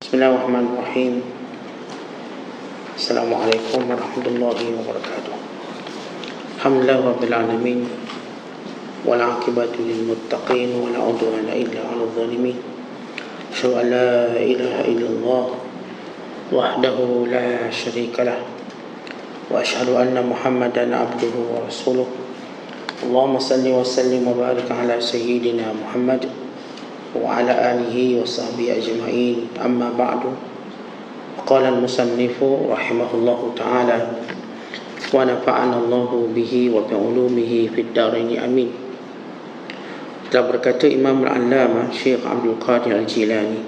Bismillahirrahmanirrahim. Assalamualaikum warahmatullahi wabarakatuh. Alhamdulillah rabbil alamin. Wal 'aqibatu lil muttaqin wa la 'udwana illa 'alal zalimin. Asyhadu an la ilaha illallah wahdahu la syarika lah wa asyhadu anna Muhammadan 'abduhu wa rasuluh. Allahumma salli wa sallim wa barik ala sayyidina Muhammad wa ala alihi wa sahbihi ajma'in. Amma ba'du. Qala al-musannifu rahimahullahu ta'ala wa nafa'ana Allahu bihi wa bi'ulumihi fid dharain amin. Telah berkata Imam al-Allamah Syekh Abdul Qadir Al-Jilani,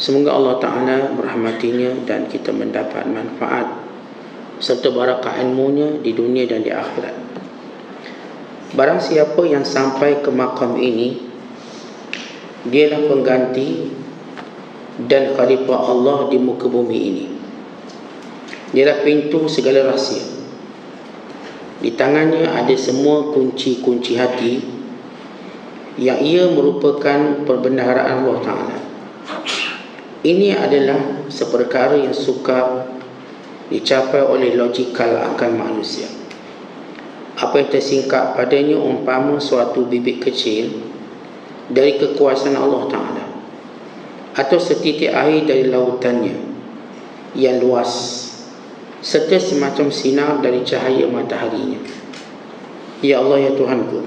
semoga Allah Ta'ala merahmatinya dan kita mendapat manfaat serta barakah ilmunya di dunia dan di akhirat. Barang siapa yang sampai ke makam ini, dialah pengganti dan khalifah Allah di muka bumi ini. Dialah pintu segala rahsia. Di tangannya ada semua kunci-kunci hati yang ia merupakan perbendaharaan Allah Ta'ala. Ini adalah seperkara yang sukar dicapai oleh logikal akal manusia. Apa yang tersingkap padanya umpama suatu bibit kecil dari kekuasaan Allah Ta'ala, atau setitik air dari lautannya yang luas, serta semacam sinar dari cahaya mataharinya. Ya Allah, ya Tuhanku,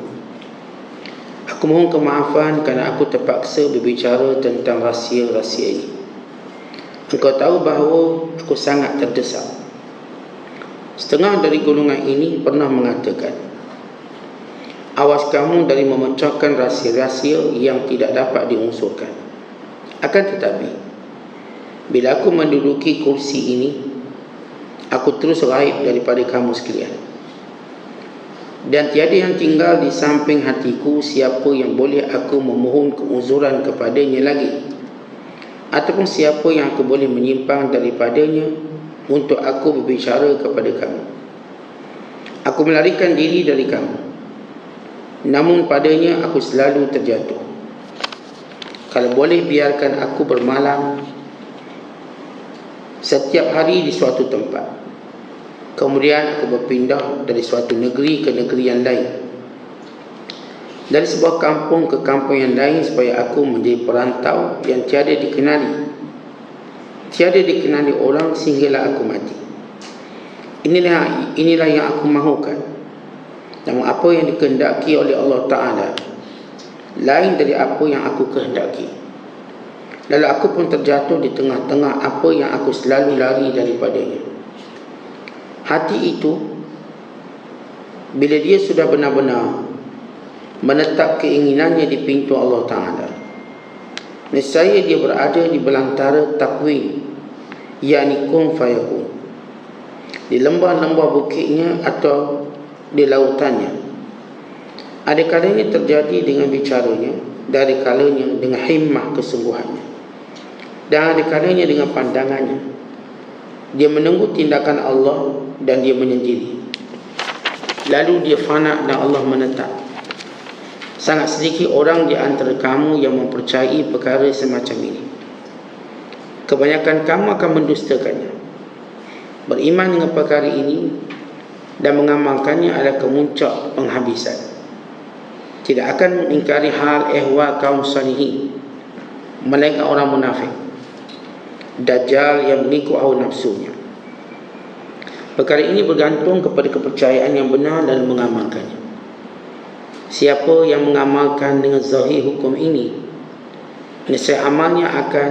aku mohon kemaafan kerana aku terpaksa berbicara tentang rahsia-rahsia ini. Engkau tahu bahawa aku sangat terdesak. Setengah dari golongan ini pernah mengatakan, awas kamu dari memecahkan rahsia-rahsia yang tidak dapat diunsurkan. Akan tetapi, bila aku menduduki kursi ini, aku terus raib daripada kamu sekalian. Dan tiada yang tinggal di samping hatiku siapa yang boleh aku memohon keuzuran kepadanya lagi, ataupun siapa yang aku boleh menyimpang daripadanya untuk aku berbicara kepada kamu. Aku melarikan diri dari kamu, namun padanya aku selalu terjatuh. Kalau boleh biarkan aku bermalam setiap hari di suatu tempat, kemudian aku berpindah dari suatu negeri ke negeri yang lain, dari sebuah kampung ke kampung yang lain, supaya aku menjadi perantau yang tiada dikenali orang sehinggalah aku mati. Inilah yang aku mahukan. Namun apa yang dikehendaki oleh Allah Ta'ala lain dari apa yang aku kehendaki. Lalu aku pun terjatuh di tengah-tengah apa yang aku selalu lari daripadanya. Hati itu, bila dia sudah benar-benar menetap keinginannya di pintu Allah Ta'ala, nescaya dia berada di belantara takwin, yakni kun fayakun, di lembah-lembah bukitnya atau di lautannya. Ada kalanya terjadi dengan bicaranya, dari kalanya dengan himmah kesungguhannya, dan ada kalanya dengan pandangannya. Dia menunggu tindakan Allah dan dia menyendiri, lalu dia fana dan Allah menetap. Sangat sedikit orang di antara kamu yang mempercayai perkara semacam ini. Kebanyakan kamu akan mendustakannya. Beriman dengan perkara ini dan mengamalkannya adalah kemuncak penghabisan. Tidak akan mengingkari hal ehwal kaum salihin, melainkan orang munafik, dajjal yang mengikut hawa nafsunya. Perkara ini bergantung kepada kepercayaan yang benar dan mengamalkannya. Siapa yang mengamalkan dengan zahir hukum ini, nescaya amalnya akan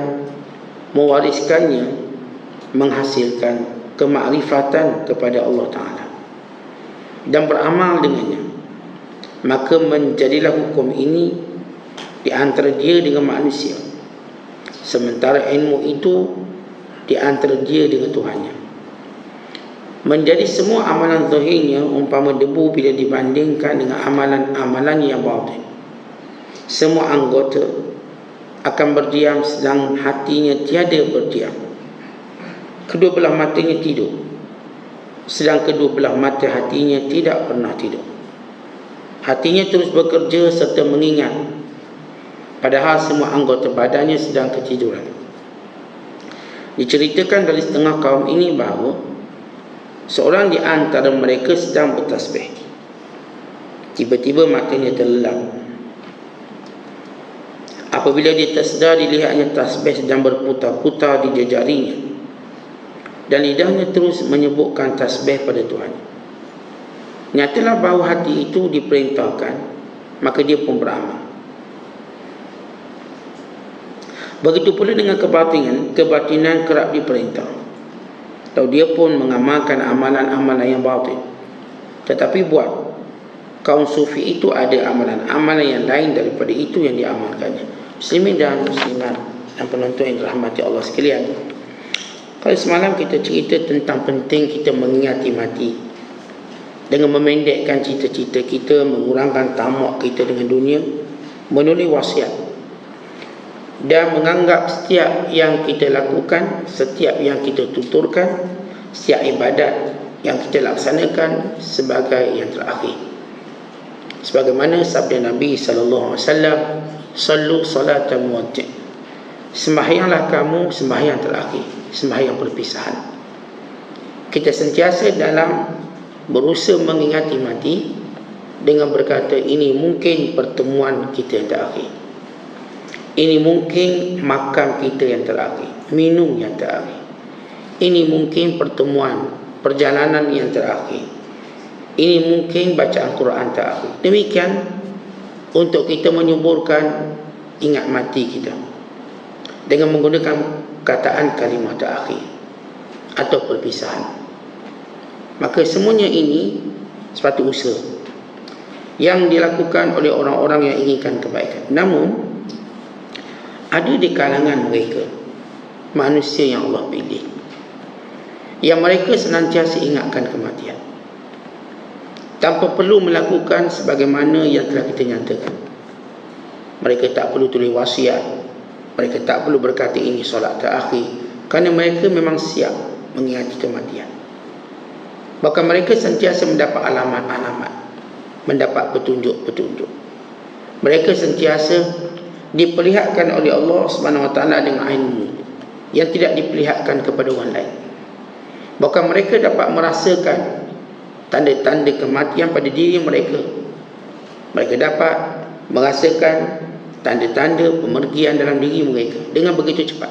mewariskannya, menghasilkan kemakrifatan kepada Allah Ta'ala dan beramal dengannya. Maka menjadilah hukum ini di antara dia dengan manusia, sementara ilmu itu di antara dia dengan Tuhannya. Menjadi semua amalan zahirnya umpama debu bila dibandingkan dengan amalan-amalan yang batin. Semua anggota akan berdiam sedang hatinya tiada berdiam. Kedua belah matanya tidur, sedang kedua belah mata hatinya tidak pernah tidur. Hatinya terus bekerja serta mengingat, padahal semua anggota badannya sedang ketiduran. Diceritakan dari setengah kaum ini bahawa seorang di antara mereka sedang bertasbih. Tiba-tiba matanya terlelap. Apabila dia tersedar, dilihatnya tasbih sedang berputar-putar di jejarinya, dan lidahnya terus menyebutkan tasbih pada Tuhan. Nyatalah bahawa hati itu diperintahkan, maka dia pun beramal. Begitu pula dengan kebatinan kerap diperintah. Lalu dia pun mengamalkan amalan-amalan yang batin. Tetapi buat kaum sufi itu ada amalan-amalan yang lain daripada itu yang diamalkannya. Muslimin dan muslimat dan penonton yang dirahmati Allah sekalian, kalau semalam kita cerita tentang penting kita mengingati mati dengan memendekkan cita-cita kita, mengurangkan tamak kita dengan dunia, menulis wasiat dan menganggap setiap yang kita lakukan, setiap yang kita tuturkan, setiap ibadat yang kita laksanakan sebagai yang terakhir. Sebagaimana sabda Nabi sallallahu alaihi wasallam, "Sallu salatan muwaddi'." Sembahyanglah kamu sembahyang terakhir, sembahyang perpisahan. Kita sentiasa dalam berusaha mengingati mati dengan berkata, ini mungkin pertemuan kita yang terakhir, ini mungkin makan kita yang terakhir, minum yang terakhir, ini mungkin pertemuan, perjalanan yang terakhir, ini mungkin bacaan Quran terakhir. Demikian untuk kita menyuburkan ingat mati kita dengan menggunakan kataan kalimah terakhir atau perpisahan. Maka semuanya ini sepatut usaha yang dilakukan oleh orang-orang yang inginkan kebaikan. Namun ada di kalangan mereka manusia yang Allah pilih, yang mereka senantiasa ingatkan kematian tanpa perlu melakukan sebagaimana yang telah kita nyatakan. Mereka tak perlu tulis wasiat, mereka tak perlu berkata ini solat terakhir, kerana mereka memang siap mengingati kematian. Bahkan mereka sentiasa mendapat alamat-alamat, mendapat petunjuk-petunjuk. Mereka sentiasa diperlihatkan oleh Allah SWT dengan ilmu yang tidak diperlihatkan kepada orang lain. Bahkan mereka dapat merasakan tanda-tanda kematian pada diri mereka. Mereka dapat merasakan tanda-tanda pemergian dalam diri mereka dengan begitu cepat.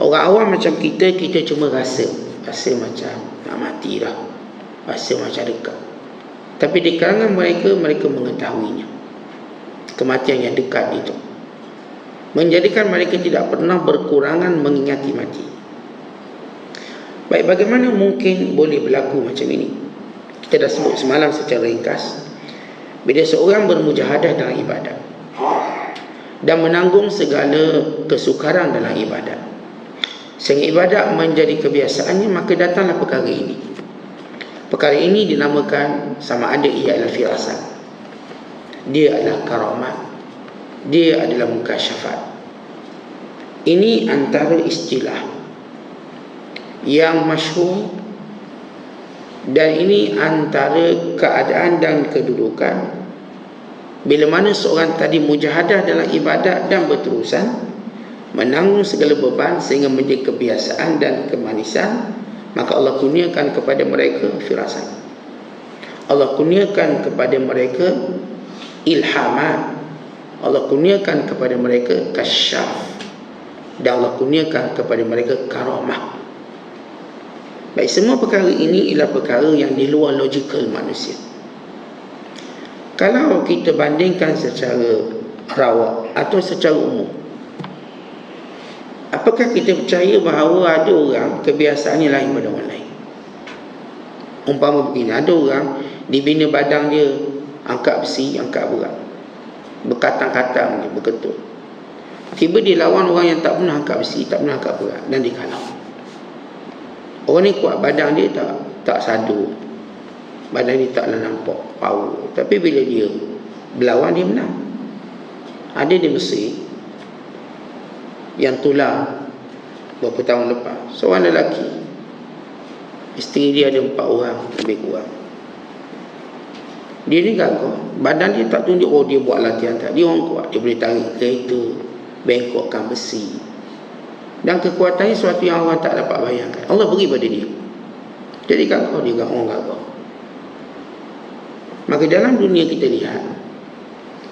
Orang awam macam kita cuma rasa macam nak mati dah, rasa macam dekat. Tapi di kalangan mereka mengetahuinya, kematian yang dekat itu, menjadikan mereka tidak pernah berkurangan mengingati mati. Baik, bagaimana mungkin boleh berlaku macam ini? Kita dah sebut semalam secara ringkas. Bila seorang bermujahadah dalam ibadat dan menanggung segala kesukaran dalam ibadat, sehingga ibadat menjadi kebiasaannya, maka datanglah perkara ini. Perkara ini dinamakan sama ada ia adalah firasat, dia adalah karamat, dia adalah mukasyafat. Ini antara istilah yang masyhur, dan ini antara keadaan dan kedudukan bila mana seorang tadi mujahadah dalam ibadat dan berterusan menanggung segala beban sehingga menjadi kebiasaan dan kemanisan, maka Allah kurniakan kepada mereka firasat, Allah kurniakan kepada mereka ilhamat, Allah kurniakan kepada mereka kasyaf, dan Allah kurniakan kepada mereka karamah. Baik, semua perkara ini ialah perkara yang di luar logikal manusia. Kalau kita bandingkan secara rawak atau secara umum, apakah kita percaya bahawa ada orang kebiasaannya lain pada orang lain? Umpama begini, ada orang dibina badan dia angkat besi, angkat berat, berkatang-katang dia, berketul. Tiba dia lawan orang yang tak pernah angkat besi, tak pernah angkat berat, dan dia kalah. Orang ni kuat, badan dia tak sadu, badan dia taklah nampak power. Tapi bila dia berlawan, dia menang. Ada di Mesir yang tular beberapa tahun lepas, seorang lelaki, isteri dia ada 4 orang lebih kurang. Dia ni gagah, badan dia tak tunjuk dia buat latihan tak. Dia orang kuat, dia boleh tarik kereta, bengkokkan besi, Dan kekuatannya sesuatu yang orang tak dapat bayangkan. Allah beri pada dia. Jadi gagah dia, orang gagah. Maka dalam dunia kita lihat,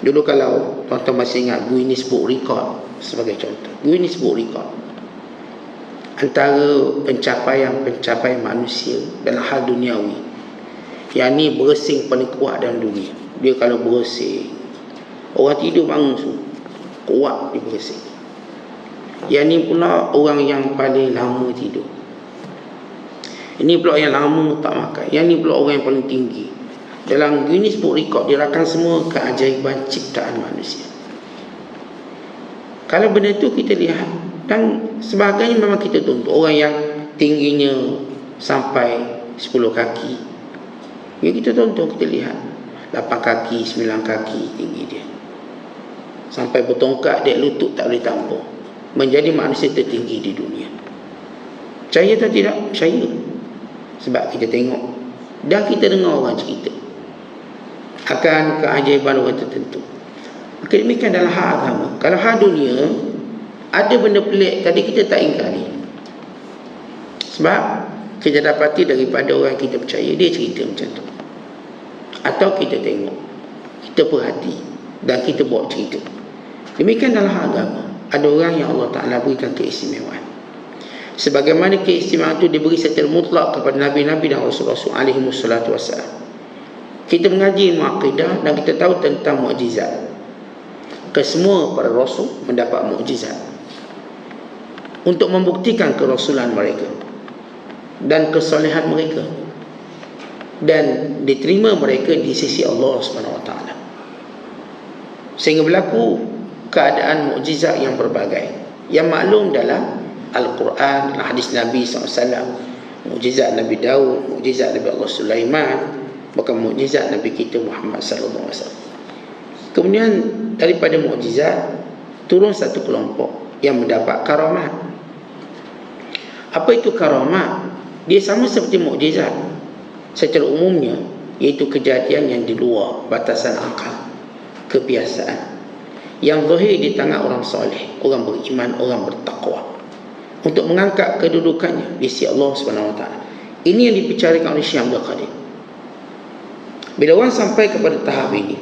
dulu kalau tuan-tuan masih ingat Guinness Book Record sebagai contoh. Guinness Book Record, antara pencapaian manusia dalam hal duniawi, yang ni bersing paling kuat dalam dunia. Dia kalau bersing, orang tidur bangun semua, kuat dia bersing. Yang ni pula orang yang paling lama tidur. Ini pula yang lama tak makan. Yang ni pula orang yang paling tinggi. Dalam Guinness Book Record dirakam semua keajaiban ciptaan manusia. Kalau benda tu kita lihat, dan sebagainya memang kita tuntut. Orang yang tingginya sampai 10 kaki, ya kita tuntut, kita lihat 8 kaki, 9 kaki tinggi dia, sampai bertongkat dek lutut tak boleh tampung, menjadi manusia tertinggi di dunia. Percaya atau tidak? Percaya. Sebab kita tengok dan kita dengar orang cerita akan keajaiban orang tertentu. Maka demikian dalam hal agama. Kalau hal dunia, ada benda pelik tadi kita tak ingkari. Sebab kita dapati daripada orang yang kita percaya, dia cerita macam tu. Atau kita tengok, kita perhati dan kita buat cerita. Demikian dalam hal agama. Ada orang yang Allah Ta'ala berikan keistimewaan. Sebagaimana keistimewaan itu diberi secara mutlak kepada Nabi-Nabi dan Rasul-Rasul alaihi wassalatu wassalam. Kita mengaji ilmu akidah dan kita tahu tentang mukjizat. Kesemua para Rasul mendapat mukjizat untuk membuktikan kerasulan mereka dan kesolehan mereka, dan diterima mereka di sisi Allah SWT. Sehingga berlaku keadaan mukjizat yang berbagai, yang maklum dalam Al-Quran, hadis Nabi SAW. Mukjizat Nabi Daud, mukjizat Nabi Allah Sulaiman, bahkan mukjizat Nabi kita Muhammad SAW. Kemudian daripada mukjizat turun satu kelompok yang mendapat karamat. Apa itu karamat? Dia sama seperti mukjizat secara umumnya, iaitu kejadian yang di luar batasan akal, kebiasaan, yang zahir di tangan orang soleh, orang beriman, orang bertakwa, untuk mengangkat kedudukannya di sisi Allah SWT. Ini yang dibicarakan oleh Syekh Abdul Qadir. Bila orang sampai kepada tahap ini,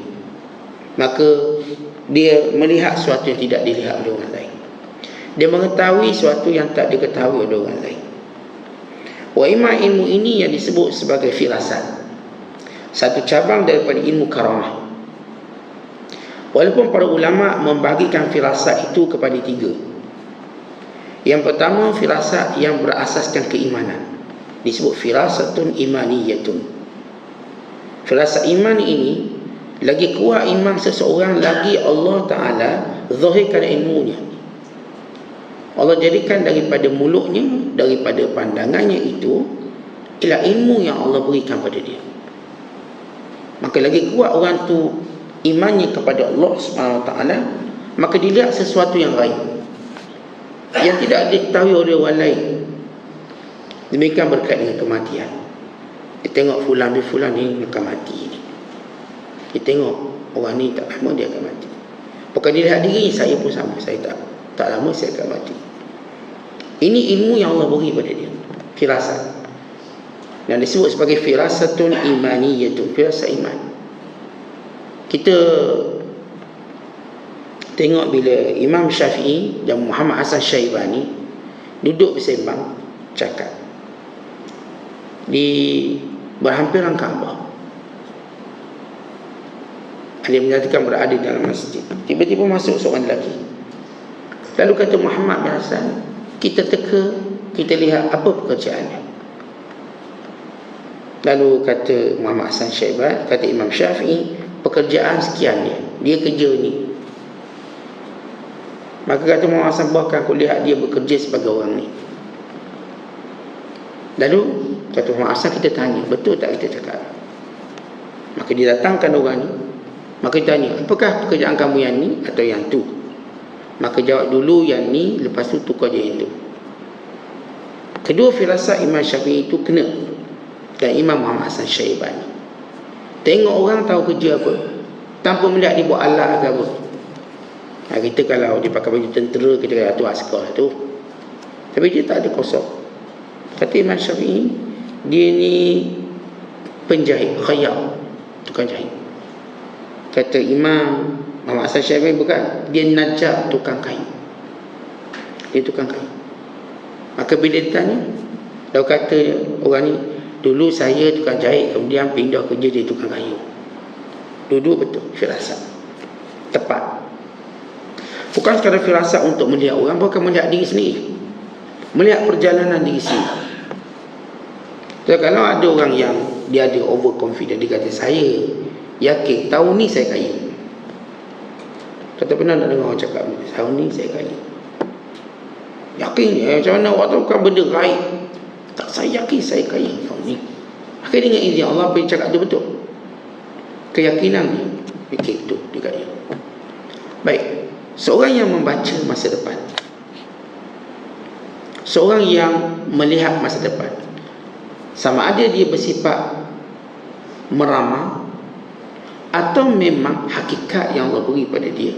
maka dia melihat sesuatu yang tidak dilihat oleh orang lain. Dia mengetahui sesuatu yang tak diketahui oleh orang lain. Wa ima ilmu ini yang disebut sebagai firasat, satu cabang daripada ilmu karamah. Walaupun para ulama membagikan firasat itu kepada 3. Yang pertama, firasat yang berasaskan keimanan, disebut firasatun imaniyatun. Firasat iman ini, lagi kuat iman seseorang, lagi Allah Ta'ala zahirkan ilmunya. Allah jadikan daripada mulutnya, daripada pandangannya itu, ialah ilmu yang Allah berikan pada dia. Maka lagi kuat orang tu imannya kepada Allah SWT, maka dilihat sesuatu yang lain yang tidak diketahui oleh orang lain. Demikian berkait dengan kematian. Kita tengok fulan bin fulan ni akan mati ni. Kita tengok orang ni tak lama dia akan mati. Bukan dilihat diri, saya pun sama, saya tak lama saya akan mati. Ini ilmu yang Allah beri pada dia, firasat, dan disebut sebagai firasatun imaniyatun, firasat iman. Kita tengok bila Imam Syafi'i dan Muhammad Hasan Syaibani duduk bersembang cakap di berhampiran Kaabah. Dia menyatakan berada dalam masjid. Tiba-tiba masuk seorang lelaki. Lalu kata Muhammad bin Hasan, kita teka, kita lihat apa pekerjaannya. Lalu kata Muhammad Hasan Syaibani, kata Imam Syafi'i, pekerjaan sekian dia kerja ni. Maka kata Muhammad Hasan, bahkan aku lihat dia bekerja sebagai orang ni. Lalu kata Muhammad Hasan, kita tanya, betul tak kita cakap? Maka dia datangkan orang ni. Maka dia tanya, apakah pekerjaan kamu yang ni atau yang tu? Maka jawab dulu yang ni, lepas tu tukar je yang tu. Kedua firasat Imam Syafi'i itu kena, dan Imam Muhammad Hasan Syaibani. Tengok orang tahu kerja apa, tanpa melihat dia buat alat ke apa. Kita kalau dia pakai baju tentera, kita kata tu askar tu. Tapi dia tak ada kosong. Kata Imam Syafi'i, dia ni penjahit, khayyam, tukang jahit. Kata Imam Muhammad Hasan Syafi'i, bukan, dia najjar, tukang kain. Dia tukang kain. Maka bila ditanya, dia kata orang ni, dulu saya tukang jahit, kemudian pindah kerja dia tukang kayu. Dua-dua betul, firasat, tepat. Bukan sekadar firasat untuk melihat orang, bukan melihat diri sendiri, melihat perjalanan diri sendiri. So, kalau ada orang yang dia ada overconfident, dia kata saya yakin tahun ni saya kaya. Kata pernah nak dengar orang cakap tahun ni saya kaya. Yakin macam mana awak tahu kan benda gaib? Tak, saya yakin saya kaya tahun ni. Akhirnya dengan izin Allah pergi cakap dia betul. Keyakinan dia fikir betul dia kaya. Baik, seorang yang membaca masa depan, seorang yang melihat masa depan, sama ada dia bersifat meramal atau memang hakikat yang Allah beri pada dia,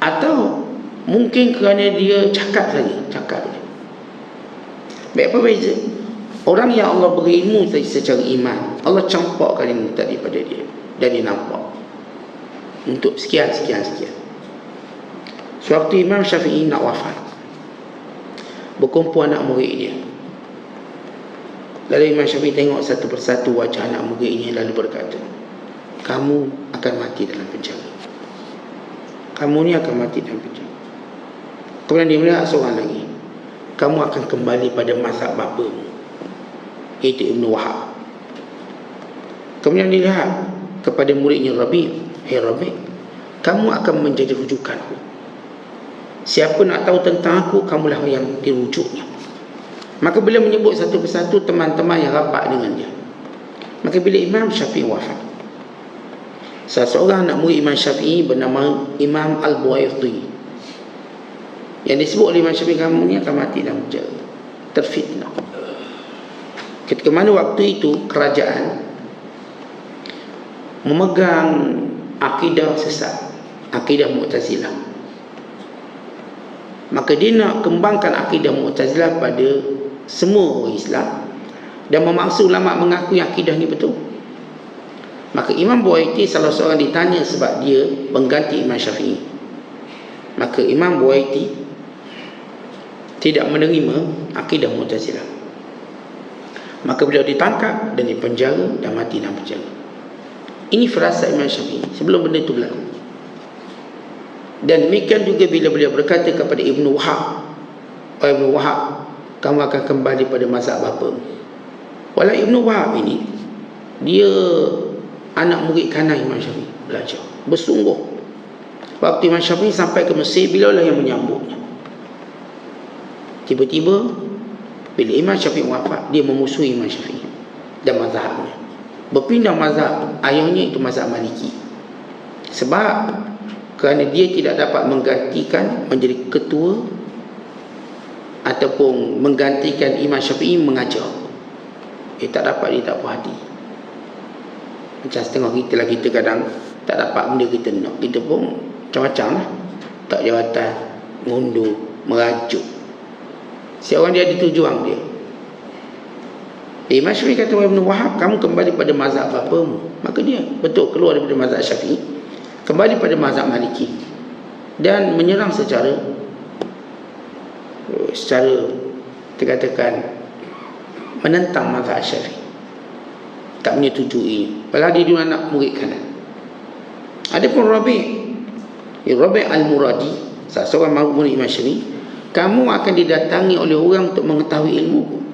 atau mungkin kerana dia cakap saja, cakap saja. Baik, apa beza? Orang yang Allah beri ilmu secara iman, Allah campakkan ilmu tadi pada dia dan dia nampak untuk sekian. Sewaktu Imam Syafi'i nak wafat, berkumpul anak murid dia. Lalu Imam Syafi'i tengok satu persatu wajah anak muridnya, lalu berkata, kamu akan mati dalam penjara. Kamu ni akan mati dalam penjara. Kemudian dia melihat seorang lagi, kamu akan kembali pada mazhab bapamu, iaitu Ibn Wahab. Kemudian dia lihat kepada muridnya Rabi', Rabi', kamu akan menjadi rujukanku. Siapa nak tahu tentang aku, kamulah yang dirujuknya. Maka bila menyebut satu persatu teman-teman yang rapat dengan dia, maka bila Imam Syafi'i wafat, seorang anak murid Imam Syafi'i bernama Imam Al-Buwaiti, yang disebut oleh Imam Syafi'i, kamu ni akan mati dalam penjara, terfitnah. Ketika mana waktu itu kerajaan memegang akidah sesat, akidah Mu'tazilah, maka dia nak kembangkan akidah Mu'tazilah pada semua orang Islam dan memaksa ulama mengakui akidah ni betul. Maka Imam Buwaiti salah seorang ditanya sebab dia mengganti Imam Syafi'i. Maka Imam Buwaiti tidak menerima akidah Mu'tazilah. Maka beliau ditangkap dan dipenjara dan mati dalam penjara. Ini firasat Imam Syafi'i sebelum benda itu berlaku. Dan demikian juga bila beliau berkata kepada Ibn Wahab, Ibn Wahab, kamu akan kembali pada mazhab bapamu. Walau Ibn Wahab ini, dia anak murid kanan Imam Syafi'i, belajar bersungguh. Waktu Imam Syafi'i sampai ke Mesir, beliau lah yang menyambutnya. Tiba-tiba bila Imam Syafi'i wafat, dia memusuhi Imam Syafi'i dan mazhabnya, berpindah mazhab. Ayahnya itu mazhab Maliki. Sebab kerana dia tidak dapat menggantikan menjadi ketua ataupun menggantikan Imam Syafi'i mengajar. Tak dapat, dia tak puas hati. Macam setengah kita lah, kita kadang tak dapat benda kita nak, kita pun macam-macam lah, tak jawatan, ngundur, merajuk. Siapa orang dia ada tujuan dia. Imam Syafi'i kata Ibn Wahab, kamu kembali pada mazhab bapamu. Maka dia betul keluar daripada mazhab Syafi'i, kembali pada mazhab Maliki dan menyerang secara dikatakan menentang mazhab Syafi'i, tak menyetujui. Padahal dia dua anak murid kanan. Adapun Rabi' Al-Muradi, seorang murid Imam Syafi'i, kamu akan didatangi oleh orang untuk mengetahui ilmu.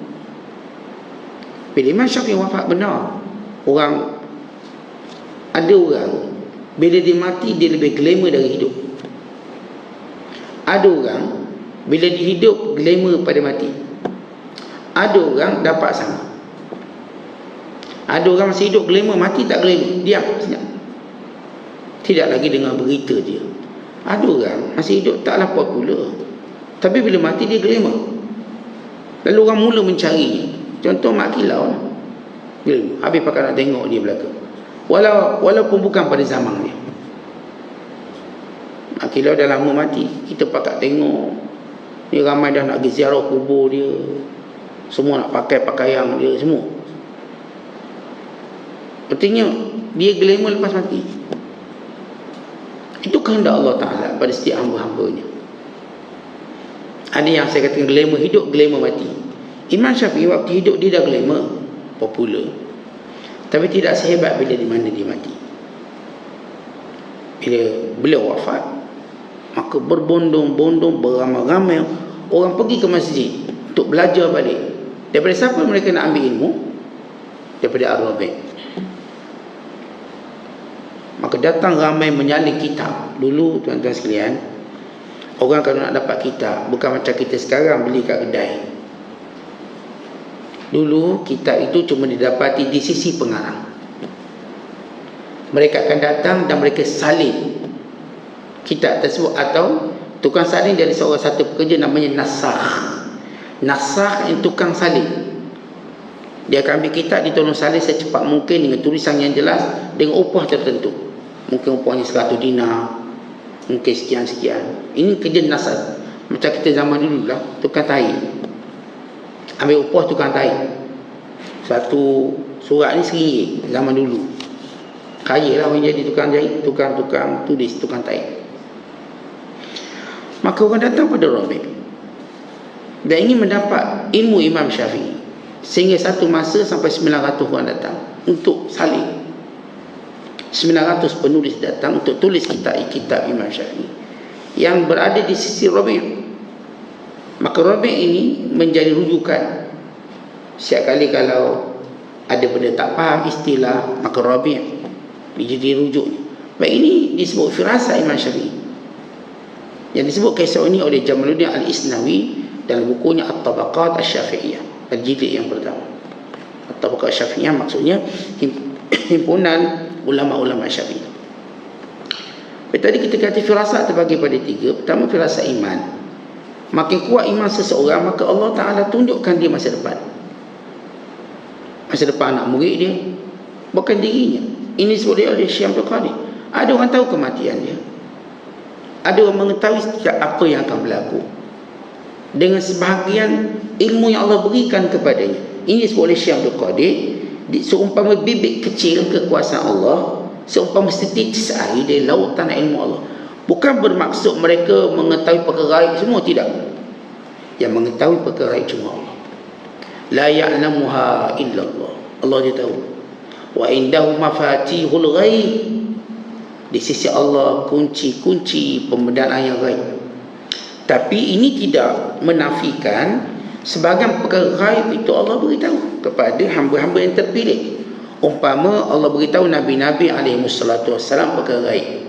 Bila Imam Syafi'i wafat, benar, ada orang bila dia mati dia lebih glamour dari hidup. Ada orang bila dia hidup glamour pada mati. Ada orang dapat sama. Ada orang masih hidup glamour, mati tak glamour, diam senyap, tidak lagi dengar berita dia. Ada orang masih hidup taklah popular, tapi bila mati dia glamour. Lalu orang mula mencarinya. Contoh Mak Kilau lah, habis pakai nak tengok dia belakang, walaupun bukan pada zaman dia. Mak Kilau dah lama mati, kita pakai tengok Ni ramai dah nak pergi ziarah kubur dia. Semua nak pakai pakaian dia semua. Artinya dia glamour lepas mati. Itu kehendak Allah Ta'ala pada setiap hamba-hambanya. Ada yang saya katakan glamour hidup, glamour mati. Imam Syafi'i waktu hidup dia dah glamour, popular. Tapi tidak sehebat bila di mana dia mati. Bila beliau wafat, maka berbondong-bondong, beramai-ramai orang pergi ke masjid untuk belajar balik. Daripada siapa mereka nak ambil ilmu? Daripada Ar-Rabi'. Maka datang ramai menyalin kitab. Dulu tuan-tuan sekalian, orang kalau nak dapat kitab, bukan macam kita sekarang beli kat kedai. Dulu kitab itu cuma didapati di sisi pengarang. Mereka akan datang dan mereka salin kitab tersebut, atau tukang salin dari seorang satu pekerja namanya nasakh. Nasakh yang tukang salin. Dia akan ambil kitab, ditolong salin secepat mungkin dengan tulisan yang jelas, dengan upah tertentu. Mungkin upahnya 100 dinar, mungkin sekian-sekian. Ini kerja nasakh. Macam kita zaman dulu lah, tukang tahi. Ambil upah tukang tahi. Satu surat ni RM1 zaman dulu. Kaya lah orang jadi tukang jahit, tukang tulis, tukang tahi. Maka orang datang pada Rabi' dan ingin mendapat ilmu Imam Syafi'i. Sehingga satu masa sampai 900 orang datang untuk salin. 900 penulis datang untuk tulis kitab Imam Syafi'i yang berada di sisi Rabi'. Maka Rabi' ini menjadi rujukan. Setiap kali kalau ada benda tak faham istilah, maka Rabi' jadi rujuknya. Baik, ini disebut firasat Imam Syafi'i, yang disebut kisah ini oleh Jamaluddin Al-Isnawi dalam bukunya At-Tabaqat Asy-Syafi'iyah, jilid yang pertama. At-Tabaqat Asy-Syafi'iyah maksudnya himpunan ulama-ulama Syafi'i. Tadi kita kata firasat terbagi pada 3. Pertama, firasat iman. Makin kuat iman seseorang, maka Allah Ta'ala tunjukkan dia masa depan. Masa depan anak murid dia, bukan dirinya. Ini disebut oleh Syekh Abdul Qadir. Ada orang tahu kematian dia. Ada orang mengetahui setiap apa yang akan berlaku dengan sebahagian ilmu yang Allah berikan kepadanya. Ini disebut oleh Syekh Abdul Qadir, seumpama bibit kecil kekuasaan Allah, seumpama setitis air di lautan ilmu Allah. Bukan bermaksud mereka mengetahui perkara gaib semua, tidak. Yang mengetahui perkara gaib cuma Allah. La ya'lamuha illallah. Allah dia tahu. Wa indahu mafatihul ghaib. Di sisi Allah kunci-kunci pembenaran yang gaib. Tapi ini tidak menafikan sebahagian perkara gaib itu Allah beritahu kepada hamba-hamba yang terpilih. Umpama Allah beritahu Nabi-Nabi alaihissalatu wassalam perkara gaib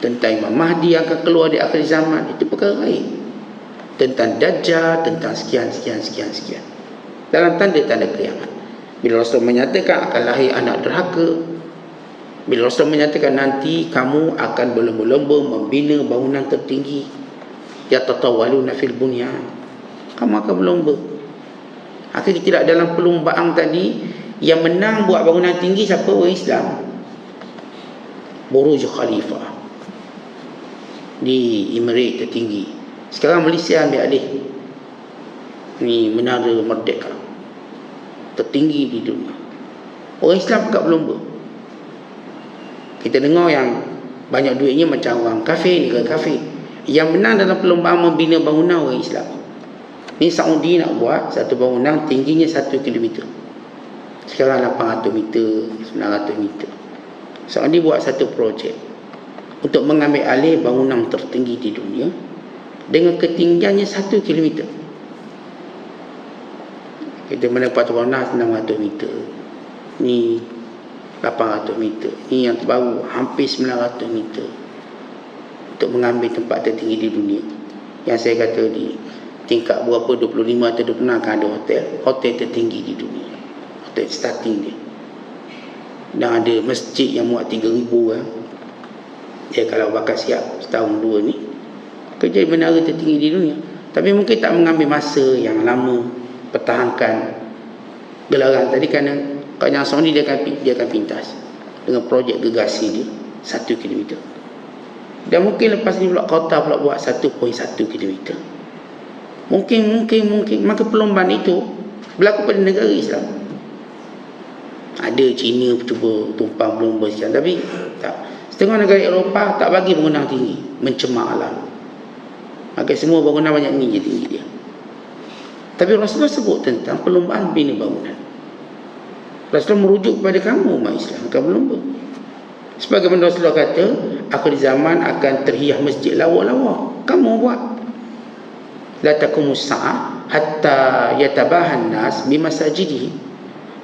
tentang Imam Mahdi yang akan keluar di akhir zaman, itu perkara gaib. Tentang Dajjal, tentang sekian. Dalam tanda-tanda kiamat. Bila Rasul menyatakan akan lahir anak derhaka, bila Rasul menyatakan nanti kamu akan berlomba-lomba membina bangunan tertinggi, yatatawaluna fil bunyan, kamu akan berlomba. Akhirnya tidak dalam perlombaan tadi, yang menang buat bangunan tinggi siapa? Orang Islam. Burj Khalifah di Emirat tertinggi. Sekarang Malaysia ambil alih. Ni Menara Merdeka tertinggi di dunia. Orang Islam kat berlomba. Kita dengar yang banyak duitnya macam orang kafir, negara kafir. Yang menang dalam perlombaan membina bangunan orang Islam. Ni Saudi nak buat satu bangunan tingginya 1 km. Sekarang 800 meter, 900 meter. Saudi buat satu projek untuk mengambil alih bangunan tertinggi di dunia dengan ketinggiannya 1 km. Kita mendapat warna 600 meter, ni 800 meter, ni yang terbaru hampir 900 meter, untuk mengambil tempat tertinggi di dunia. Yang saya kata di tingkat berapa, 25 atau 26 akan ada hotel tertinggi di dunia, hotel starting dia. Dan ada masjid yang muat 3,000 kan. Ya, kalau bakal siap setahun 2 ni kerja menara tertinggi di dunia. Tapi mungkin tak mengambil masa yang lama pertahankan gelaran tadi, kerana kalau yang Saudi dia akan pintas dengan projek gegasi dia 1 km. Dan mungkin lepas ni pula kota pula buat 1.1 km. Mungkin maka perlombaan itu berlaku pada negara Islam. Ada China cuba tumpang berlomba sekian, tapi tak. Setengah negara Eropah tak bagi bangunan tinggi, mencemar alam. Maka semua bangunan banyak tinggi dia. Tapi Rasulullah sebut tentang perlombaan bina bangunan. Rasulullah merujuk kepada kamu umat Islam akan berlomba. Sebagaimana Rasulullah kata, akhir zaman akan terhias masjid lawa-lawa. Kamu buat. La taqumus sa'ah hatta yatabahan nas bimasajidihi.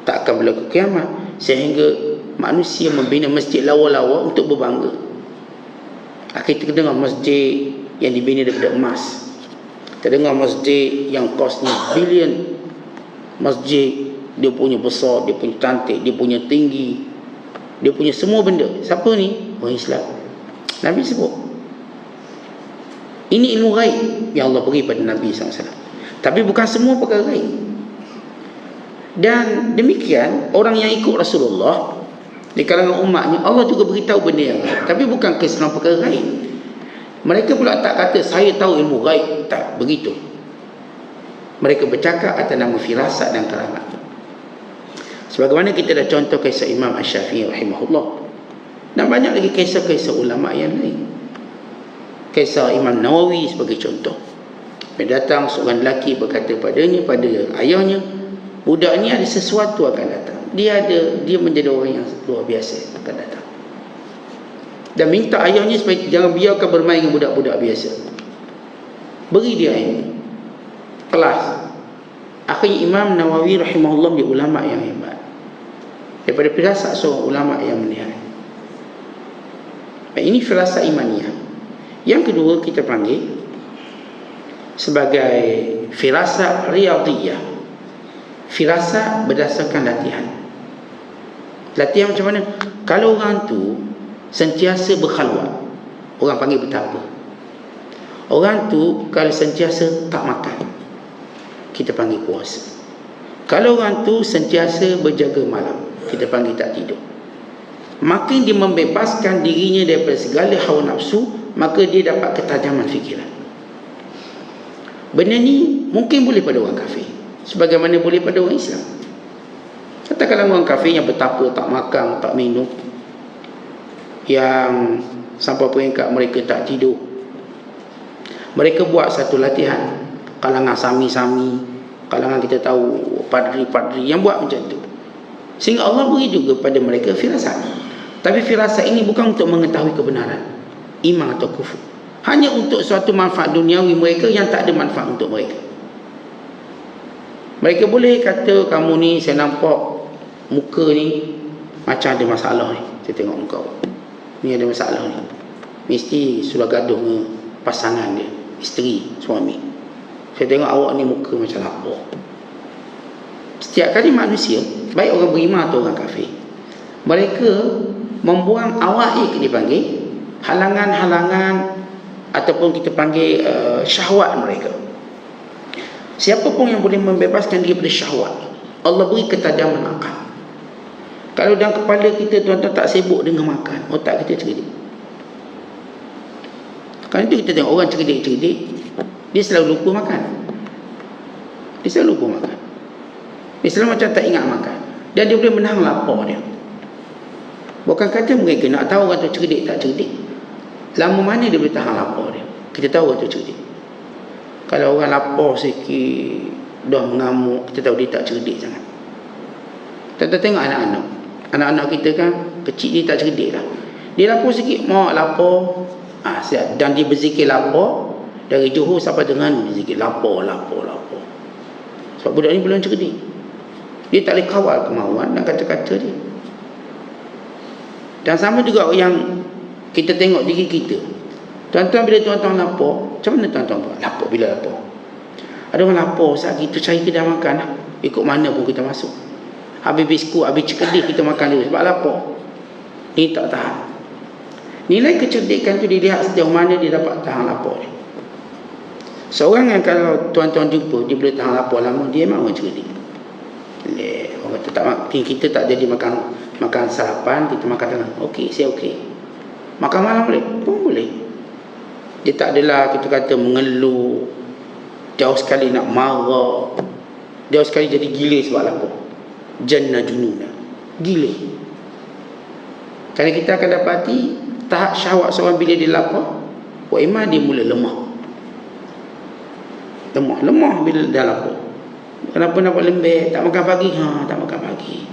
Tak akan berlaku kiamat sehingga manusia membina masjid lawa-lawa untuk berbangga. Kita dengar masjid yang dibina daripada emas, kita dengar masjid yang kosnya bilion, masjid dia punya besar, dia punya cantik, dia punya tinggi, dia punya semua benda. Siapa ni? Orang Islam. Nabi sebut ini ilmu ghaib yang Allah beri pada Nabi SAW. Tapi bukan semua perkara ghaib. Dan demikian orang yang ikut Rasulullah di kalangan umatnya, Allah juga beritahu benda yang ghaib, tapi bukan keseluruhan perkara ghaib. Mereka pula tak kata saya tahu ilmu ghaib, tak begitu. Mereka bercakap atas nama firasat dan karamat. Sebagaimana kita dah contoh kisah Imam Asy-Syafi'i rahimahullah, dan banyak lagi kisah-kisah ulama yang lain. Kisah Imam Nawawi sebagai contoh. Datang seorang lelaki berkata padanya, pada ayahnya, budak ni ada sesuatu akan datang. Dia menjadi orang yang luar biasa akan datang. Dan minta ayahnya supaya jangan biarkan bermain dengan budak-budak biasa. Beri dia ilmu. Kelas. Akhirnya Imam Nawawi rahimahullah dia ulama yang hebat. Daripada firasat seorang ulama yang melihat. Ini firasat imaniyah. Yang kedua kita panggil sebagai firasat riyadiyah. Firasat berdasarkan latihan. Latihan macam mana? Kalau orang tu sentiasa berkhalwat, orang panggil betapa. Orang tu kalau sentiasa tak makan, kita panggil puasa. Kalau orang tu sentiasa berjaga malam, kita panggil tak tidur. Makin dia membebaskan dirinya daripada segala hawa nafsu, maka dia dapat ketajaman fikiran. Benda ni mungkin boleh pada orang kafir, sebagaimana boleh pada orang Islam. Katakanlah orang kafir yang betapa tak makan, tak minum, yang sampai peringkat mereka tak tidur, mereka buat satu latihan. Kalangan sami-sami, kalangan kita tahu padri-padri yang buat macam tu, sehingga Allah beri juga pada mereka firasat. Tapi firasat ini bukan untuk mengetahui kebenaran, iman atau kufur, hanya untuk suatu manfaat duniawi mereka yang tak ada manfaat untuk mereka. Mereka boleh kata, kamu ni saya nampak muka ni macam ada masalah ni, saya tengok muka ni ada masalah ni, mesti sudah gaduh dengan pasangan dia, isteri, suami. Saya tengok awak ni muka macam lapar. Setiap kali manusia, baik orang beriman atau orang kafir, mereka membuang awaik, dipanggil halangan-halangan, ataupun kita panggil syahwat mereka. Siapa pun yang boleh membebaskan diri daripada syahwat, Allah beri ketajaman akal. Kalau dalam kepala kita tuan-tuan tak sibuk dengan makan, otak kita cerdik. Kan itu kita tengok orang cerdik-cerdik, dia selalu lupa makan. Dia selalu lupa makan. Dia selalu macam tak ingat makan. Dan dia boleh menahan lapar dia. Bukan kata mereka nak tahu orang tu cerdik tak cerdik, lama mana dia boleh tahan lapar dia. Kita tahu orang tu cerdik. Kalau orang lapar sikit dah mengamuk, kita tahu dia tak cerdik sangat. Kita tengok anak-anak. Anak-anak kita kan kecil, dia tak cerdik lah. Dia lapar sikit, mak lapar, siap. Dan dia berzikir lapar dari Johor sampai Terengganu, dia berzikir lapar. Sebab budak ni belum cerdik. Dia tak boleh kawal kemauan dan kata-kata dia. Dan sama juga yang kita tengok diri kita. Tuan-tuan, bila tuan-tuan lapar, macam mana tuan-tuan buat? Lapar bila lapar? Ada orang lapar, saat kita cari kedai makan lah. Ikut mana pun kita masuk. Habis biskut, habis cekedih kita makan dulu sebab lapar. Ni tak tahan. Nilai kecerdikan tu dilihat sejauh mana dia dapat tahan lapar dia. Seorang yang kalau tuan-tuan jumpa, dia boleh tahan lapar lama, dia memang orang cerdik. Orang kata tak makan, kita tak jadi makan sarapan, kita makan tengah. Okey, saya okey. Makan malam boleh? Pun boleh. Dia tak adalah kita kata mengeluh, jauh sekali nak marah, jauh sekali jadi gila sebab apa? Jannah jununa, gila. Kerana kita akan dapati tahap syahwat seorang bila dia lapar, imam dia mula lemah bila dah lapar. Kenapa nampak lembek, tak makan pagi, tak makan pagi.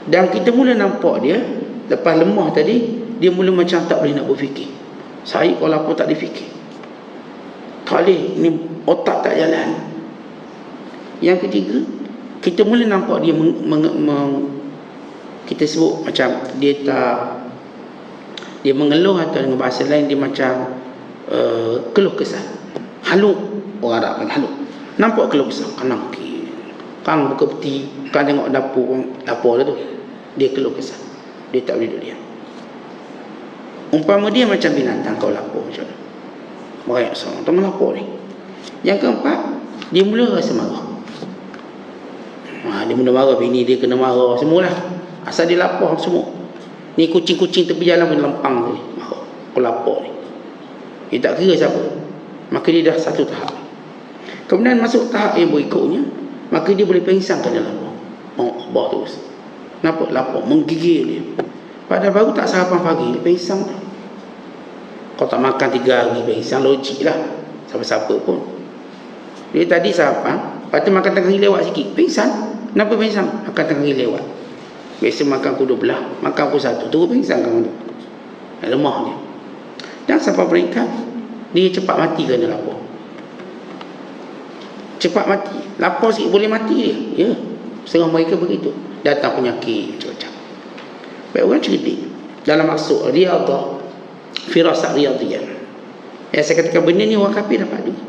Dan kita mula nampak dia lepas lemah tadi, dia mula macam tak boleh nak berfikir. Saya kalau lapar tak boleh fikir, tak boleh, ni otak tak jalan. Yang ketiga, kita mula nampak dia kita sebut macam dia mengeluh, atau dengan bahasa lain dia macam keluh kesah, haluk. Orang Arab panggil haluk. Nampak keluh kesah, kan buka peti, kan tengok dapur tu, dia keluh kesah, dia tak boleh duduk diam. Umpama dia macam binatang, kau lapar macam mana, merayak seorang teman lapar ni. Yang keempat, dia mula rasa marah. Dia mula marah, bini dia kena marah, semualah. Asal dia lapar semua. Ni kucing-kucing tepi jalan pun lempang tadi, marah, kau lapar ni. Dia tak kira siapa. Maka dia dah satu tahap. Kemudian masuk tahap yang berikutnya, maka dia boleh pengsan kerana lapar. Lapar terus. Nampak lapar, menggigil dia. Padahal baru tak sarapan pagi, dia pengsan. Kau tak makan 3 hari, pengsan, logik lah. Siapa-siapa pun. Dia tadi sarapan, lepas tu makan tengah hari lewat sikit, pengsan. Kenapa pengsan? Makan tengah hari lewat. Biasa makan pukul 12, makan pukul 1, terus pengsan kan tu. Lemah dia. Dan sampai peringkat dia cepat mati kerana lapar. Cepat mati, lapar sikit boleh mati dia. Ya, setengah mereka begitu. Datang penyakit macam-macam. Baik, orang cerdik dalam maksud riadah, firasat riyadiyah. Yang saya katakan benda ni orang kafir dapat juga.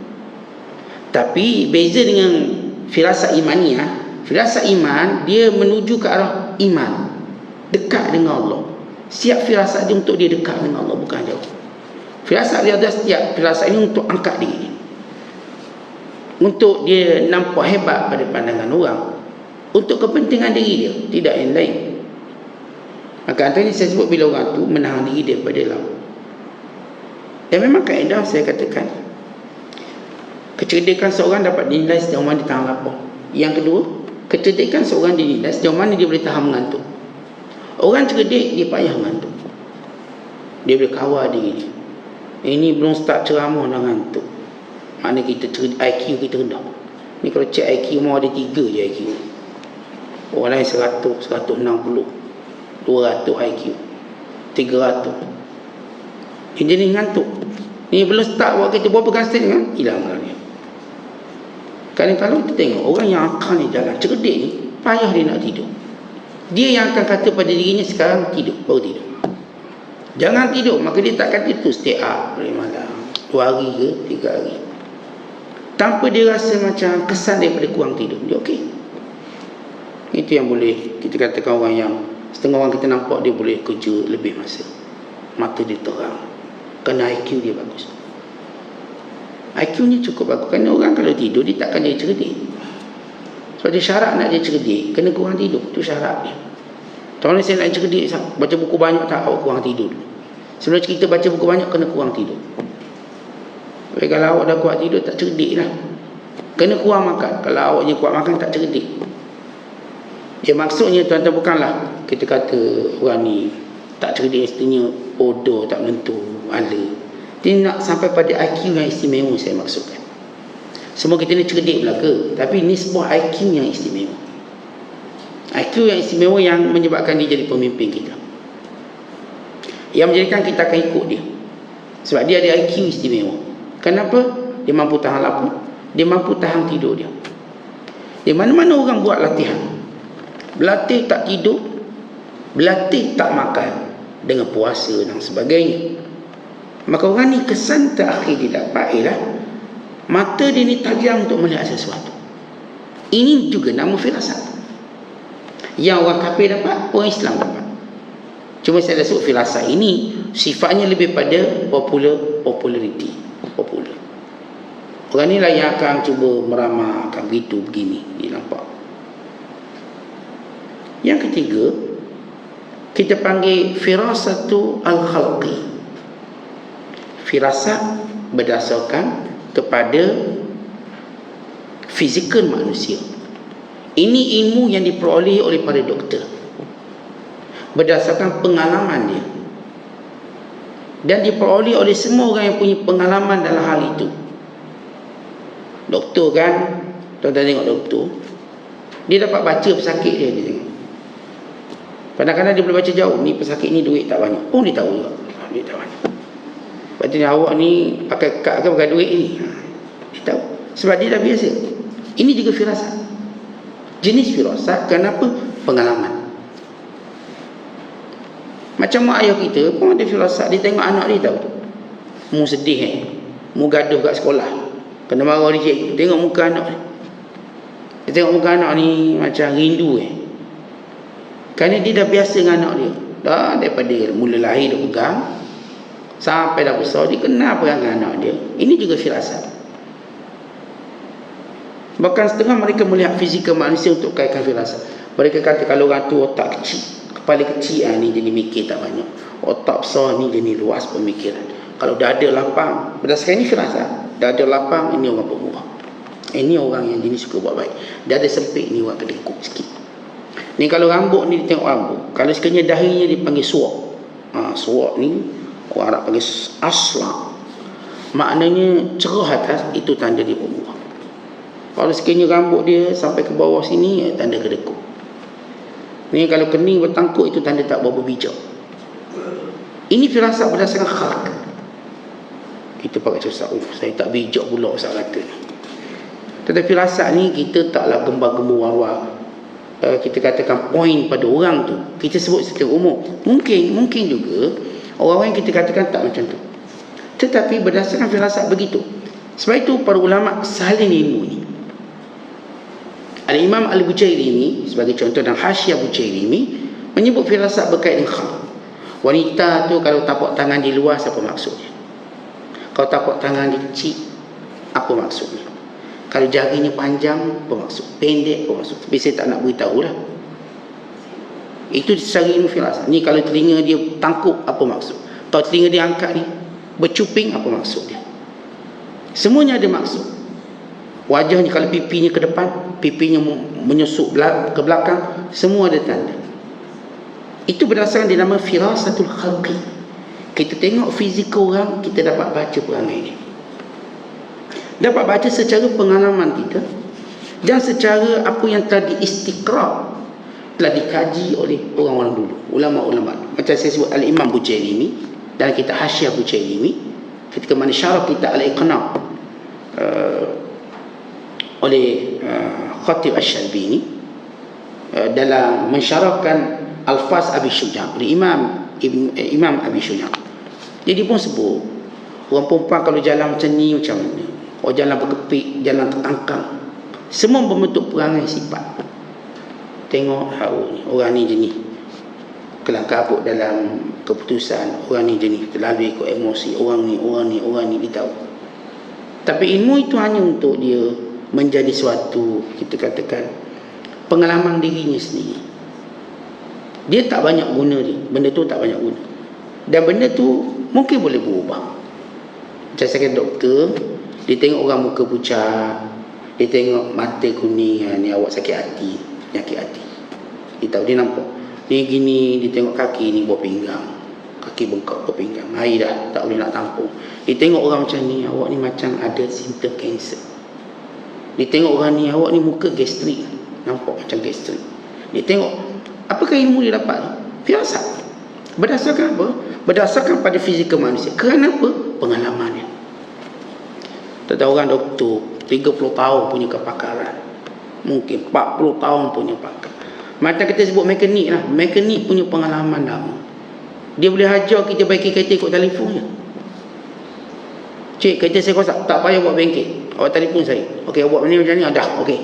Tapi beza dengan firasat imaniyah. Firasat iman, dia menuju ke arah iman, dekat dengan Allah. Siap firasat dia untuk dia dekat dengan Allah, bukan jauh. Firasat riyadiyah, setiap firasat ini untuk angkat diri, untuk dia nampak hebat pada pandangan orang, untuk kepentingan diri dia, tidak yang lain. Maka antaranya saya sebut bila orang tu menahan diri daripada laut. Dan memang kaedah saya katakan, kecerdikan seorang dapat dinilai sejauh mana dia tahan lapar. Yang kedua, kecerdikan seorang dinilai sejauh mana dia boleh tahan mengantuk. Orang cerdik dia payah mengantuk, dia boleh kawal diri dia. Ini belum start ceramah dah ngantuk, mana kita IQ kita rendah. Ni kalau cek IQ mau ada 3 je IQ. Orang lain 100, 160, 200 IQ, 300. Ini jenis ngantuk. Ni belum start buat kita berapa kasih kan, hilang dia. Kerana kalau kita tengok orang yang akal ni jalan cerdik ni, payah dia nak tidur. Dia yang akan kata pada dirinya sekarang tidur, baru tidur. Jangan tidur, maka dia tak kata itu stay up dari malam 2 hari ke 3 hari, tanpa dia rasa macam kesan daripada kurang tidur. Dia okey. Itu yang boleh kita katakan orang yang setengah orang kita nampak dia boleh kerja lebih masa, mata dia terang, kerana IQ dia bagus. IQ ni cukup bagus. Kerana orang kalau tidur dia takkan jadi cerdik. Sebab dia syarat nak dia cerdik, kena kurang tidur. Itu syarat dia. Kalau saya nak cerdik, baca buku banyak tak, awak kurang tidur. Sebelum kita baca buku banyak, kena kurang tidur. Tapi kalau awak dah kuat tidur, tak cerdik lah. Kena kurang makan. Kalau awaknya kuat makan, tak cerdik. Ya, maksudnya tuan-tuan, bukanlah kita kata orang ni tak cerdik, mestinya bodoh, tak menentu, ala. Dia nak sampai pada IQ yang istimewa saya maksudkan. Semua kita ni cerdik belaka, tapi ni sebuah IQ yang istimewa. IQ yang istimewa yang menyebabkan dia jadi pemimpin kita, yang menjadikan kita akan ikut dia. Sebab dia ada IQ istimewa. Kenapa? Dia mampu tahan lapar, dia mampu tahan tidur dia. Di mana-mana orang buat latihan, berlatih tak tidur, berlatih tak makan, dengan puasa dan sebagainya, maka orang ni kesan terakhir dia dapat ialah mata dia ni tajam untuk melihat sesuatu. Ini juga nama firasat. Yang orang kafir dapat, orang Islam dapat. Cuma saya dah sebut firasat ini sifatnya lebih pada populariti. Popular. Orang ni lah yang akan cuba meramal, akan begitu begini, dia nampak. Yang ketiga, kita panggil firasatu al-khalqi. Firasat berdasarkan kepada fizikal manusia. Ini ilmu yang diperoleh oleh para doktor berdasarkan pengalaman dia, dan diperoleh oleh semua orang yang punya pengalaman dalam hal itu. Doktor kan, tuan-tuan tengok doktor, dia dapat baca pesakit dia tengok. Kadang-kadang dia boleh baca jauh, ni pesakit ni duit tak banyak. Oh, dia tahu juga duit tak banyak. Patutnya awak ni pakai kad ke pakai duit ni, dia tahu. Sebab dia dah biasa. Ini juga firasat. Jenis firasat kenapa? Pengalaman. Macam mak ayah kita pun ada firasat. Dia tengok anak dia tahu, mu sedih mu gaduh kat sekolah, kena marah dia cikgu. Tengok muka anak dia tengok muka anak ni macam rindu kerana dia dah biasa dengan anak dia. Dah daripada mula lahir dia pegang sampai dah besar, dia kenal pegang anak dia. Ini juga firasat. Bahkan setengah mereka melihat fizikal manusia untuk kaitkan firasat. Mereka kata kalau orang tu otak kecil, kepala kecil ni jadi mikir tak banyak, otak besar ni jadi luas pemikiran. Kalau dada lapang, berdasarkan ini firasat, dada lapang ini orang berubah, ini orang yang jenis suka buat baik. Dada sempit ni orang kedekut sikit. Ni kalau rambut ni dia tengok rambut, kalau sekiranya dahinya dipanggil suak, suak ni orang Arab panggil asla, maknanya cerah atas, itu tanda dia berubah. Kalau sekiranya rambut dia sampai ke bawah sini, tanda kedekut. Ni kalau kening bertangkuk, itu tanda tak berapa bijak. Ini firasat berdasarkan khalq. Kita pakai susah, saya tak bijak pula Ustaz kata. Tetapi firasat ni kita taklah gembar-gembur awal. Kita katakan poin pada orang tu, kita sebut secara umum. Mungkin juga orang-orang yang kita katakan tak macam tu, tetapi berdasarkan firasat begitu. Sebab itu para ulama salin ilmu ni. Al-Imam Al-Bujairimi sebagai contoh dan Hasyiah Bujairimi menyebut firasat berkait dengan khalq. Wanita tu kalau tapak tangan dia luas, apa maksudnya? Kalau tapak tangan dia kecil, apa maksudnya? Kalau jarinya panjang, apa maksud? Pendek, apa maksud? Tapi saya tak nak beritahu lah. Itu secara ilmu firasat. Ni kalau telinga dia tangkuk, apa maksud? Kalau telinga dia angkat ni, bercuping, apa maksud dia? Semuanya ada maksud. Wajahnya kalau pipinya ke depan, pipinya menyusuk ke belakang, semua ada tanda. Itu berdasarkan dinama firasatul khalqi. Kita tengok fizikal orang, kita dapat baca perangai dia. Dapat baca secara pengalaman kita dan secara apa yang telah diistiqra', telah dikaji oleh orang-orang dulu, ulama-ulama. Macam saya sebut Al-Imam Bujairimi dalam kitab Hasyiah Bujairimi, ketika mana syarah kitab Al-Iqna' oleh Khatib Asy-Syarbini dalam mensyarahkan Alfaz Abi Syuja' oleh Imam Abi Syuja'. Jadi pun sebut orang perempuan kalau jalan macam ni macam mana, oh jalan berkepik, jalan tertangkang, semua membentuk perangai sifat. Tengok ni, orang ni jenis kelangkah kabut dalam keputusan, orang ni jenis terlalu ikut emosi, orang ni dia tahu. Tapi ilmu itu hanya untuk dia menjadi suatu, kita katakan, pengalaman dirinya sendiri. Dia tak banyak guna dia, benda tu tak banyak guna. Dan benda tu mungkin boleh berubah. Macam saya kata doktor, dia tengok orang muka pucat, dia tengok mata kuning, ni awak sakit hati, penyakit hati. Dia tahu, dia nampak. Ni gini, dia tengok kaki ni buah pinggang, kaki bengkak buah pinggang, air dah tak boleh nak tampung. Dia tengok orang macam ni, awak ni macam ada simptom kanser. Dia tengok orang ni, awak ni muka gastrik, nampak macam gastrik. Dia tengok, apakah ilmu dia dapat? Firasat. Berdasarkan apa? Berdasarkan pada fizikal manusia. Kerana apa? Pengalaman dia. Tak tahu orang doktor 30 tahun punya kepakaran, mungkin 40 tahun punya pakar. Macam kita sebut mekanik lah, mekanik punya pengalaman lama. Dia boleh hajar kita baiki kereta ikut telefon je. Cik, kereta saya rosak, tak payah buat bengkel, awak telefon saya. Okey, awak ni macam ni, dah, okey.